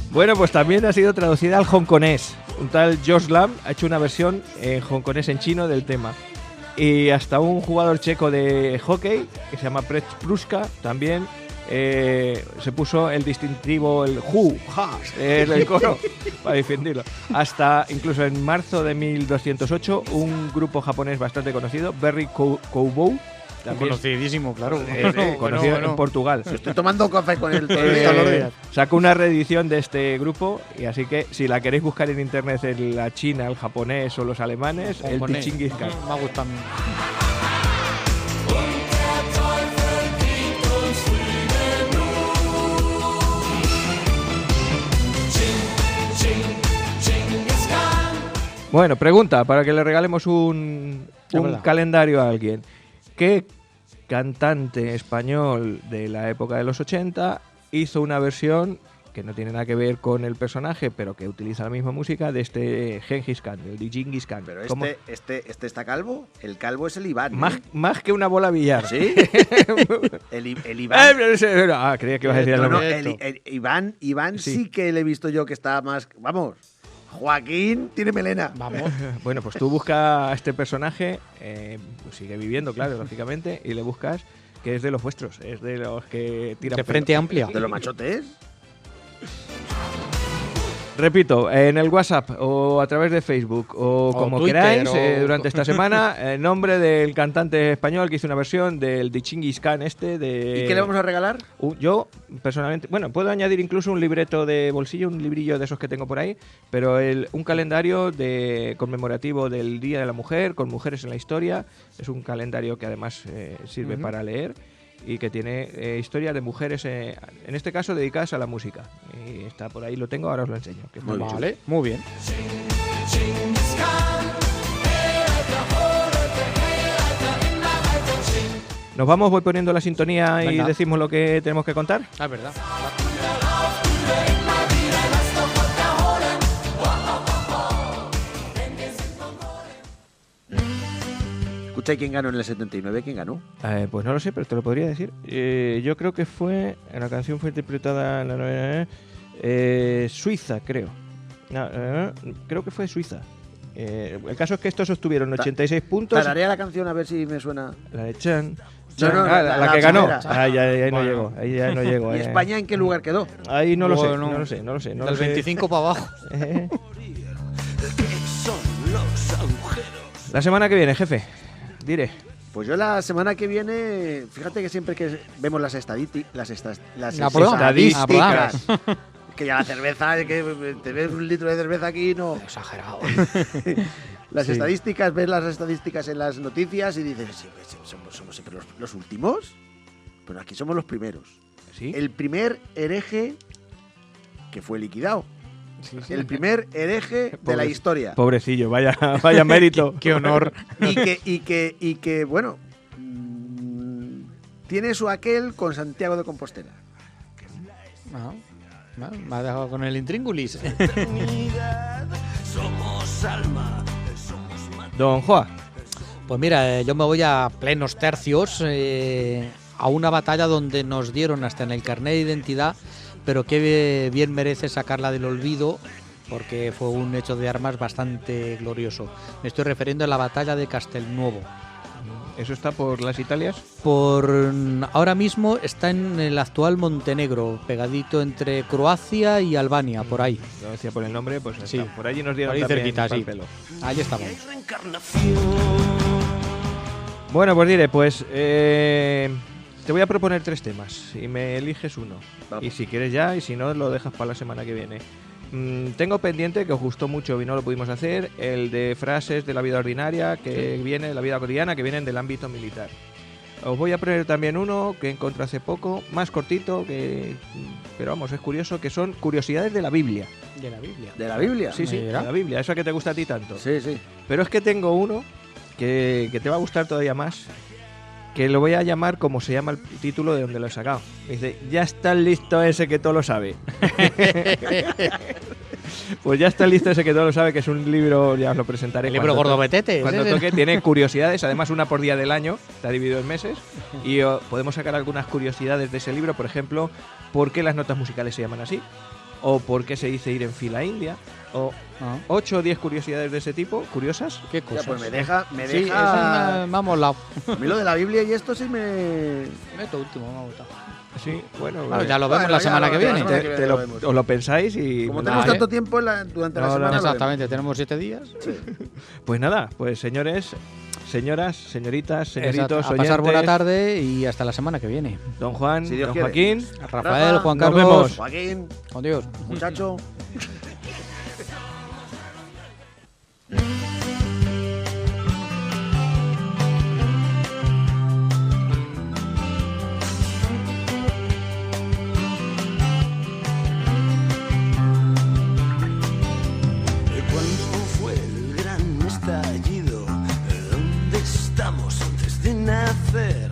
Bueno, pues también ha sido traducida al hongkonés. Un tal Josh Lam ha hecho una versión en hongkonés en chino del tema. Y hasta un jugador checo de hockey, que se llama Pret Pruska, también se puso el distintivo, el hu, ha, el coro, para defenderlo. Hasta incluso en marzo de 1208, un grupo japonés bastante conocido, Berry Koubou, también Conocidísimo, claro. conocido en Portugal. Estoy tomando café con él todos todos los los días. Sacó una reedición de este grupo y así que si la queréis buscar en internet en la China, el japonés o los alemanes, el Hongkonés. Genghis Khan. Me ha gustado a mí. Bueno, pregunta para que le regalemos un verdad. calendario a alguien. ¿Qué cantante español de la época de los 80 hizo una versión que no tiene nada que ver con el personaje, pero que utiliza la misma música de este Genghis Khan, del de Genghis Khan? Pero ¿Cómo? este está calvo. El calvo es el Iván. Más que una bola billar. ¿Sí? el Iván. Creía que ibas a decir el No, no, nombre. el Iván Sí. sí que le he visto yo que está más. Vamos. Joaquín tiene melena. Vamos. Bueno, pues tú buscas a este personaje, pues sigue viviendo, claro, lógicamente, y le buscas que es de los vuestros, es de los que tiran De frente pelo. amplia. De los machotes. Repito, en el WhatsApp o a través de Facebook o como Twitter, queráis, o- durante esta semana, el nombre del cantante español que hizo una versión del de Genghis Khan de... ¿Y qué le vamos a regalar? Yo, personalmente, bueno, puedo añadir incluso un libreto de bolsillo, un librillo de esos que tengo por ahí, pero un calendario conmemorativo del Día de la Mujer, con mujeres en la historia. Es un calendario que además sirve para leer y que tiene historias de mujeres, en este caso dedicadas a la música. Y está por ahí, lo tengo, ahora os lo enseño. Que es muy chulo. Vale, muy bien. Nos vamos, voy poniendo la sintonía y Venga. decimos lo que tenemos que contar. Ah, es verdad. Escucha, ¿y quién ganó en el 79? ¿Quién ganó? Pues no lo sé, pero te lo podría decir. Yo creo que la canción fue interpretada en la novela Suiza, creo. No, creo que fue Suiza. El caso es que estos obtuvieron 86 puntos. Tararea la canción a ver si me suena. La de Chan. No, no, la la que ganó. primera. Ahí no Bueno. llego. Ahí ya no llego. ¿Y España en qué lugar quedó? Ahí no lo sé. Bueno, No lo sé. No lo sé. No Del lo sé. 25 para abajo. La semana que viene, jefe. Diré. Pues yo la semana que viene, fíjate que siempre que vemos las estadísticas, Aprobamos. que ya la cerveza, que te ves un litro de cerveza aquí, no. Exagerado. Las Sí. estadísticas, ves las estadísticas en las noticias y dices, sí, somos siempre los últimos, pero aquí somos los primeros. ¿Sí? El primer hereje que fue liquidado. Sí, sí. El primer hereje de la Pobre- historia. Pobrecillo, vaya mérito. Qué honor. Y que bueno, tiene su aquel con Santiago de Compostela. Ah, me ha dejado con el intríngulis. Don Juan. Pues mira, yo me voy a plenos tercios a una batalla donde nos dieron hasta en el carnet de identidad, pero que bien merece sacarla del olvido porque fue un hecho de armas bastante glorioso. Me estoy refiriendo a la batalla de Castelnuovo. ¿Eso está por las Italias? Ahora mismo está en el actual Montenegro, pegadito entre Croacia y Albania, por ahí. Lo decía por el nombre, pues Sí. está. Por allí nos dieron Por ahí también cerquita, pa'l sí. pelo. Ahí estamos. Bueno, pues diré, te voy a proponer 3 temas y me eliges uno. Vamos. Y si quieres ya, y si no, lo dejas para la semana que viene. Tengo pendiente, que os gustó mucho y no lo pudimos hacer, el de frases de la vida ordinaria, que viene de la vida cotidiana, que vienen del ámbito militar. Os voy a poner también uno que encontré hace poco, más cortito, pero vamos, es curioso, que son curiosidades de la Biblia. De la Biblia. ¿De la Biblia? Sí, de Mira. la Biblia, esa que te gusta a ti tanto. Sí, sí. Pero es que tengo uno que te va a gustar todavía más, que lo voy a llamar como se llama el título de donde lo he sacado. Dice, ya está listo ese que todo lo sabe. Pues ya está listo ese que todo lo sabe, que es un libro, ya os lo presentaré. El libro cuando gordobetete. cuando ese. toque, tiene curiosidades, además una por día del año, está dividido en meses, y podemos sacar algunas curiosidades de ese libro, por ejemplo, por qué las notas musicales se llaman así, o por qué se dice ir en fila india, o Ah, 8 o 10 curiosidades de ese tipo, curiosas. qué Ya, cosas. pues me deja. Sí, esa me ha molado. A mí lo de la Biblia y esto sí me. Esto último me ha gustado. Sí, bueno, Bueno, ya lo vemos Bueno, la ya semana lo que vemos, viene. la semana que viene lo vemos. os lo pensáis y... Como me tenemos lo- tanto tiempo durante la No, no, semana. lo Exactamente, tenemos 7 días. vemos. Sí. Pues nada, pues señores, señoras, señoritas, señoritos, Exacto, a pasar buena oyentes, tarde y hasta la semana que viene. don Juan, Si Dios don quiere. Joaquín, Rafael, Rafa, Juan nos Carlos, vemos. Joaquín, con Dios. muchacho. ¿Cuándo fue el gran estallido? ¿Dónde estamos antes de nacer?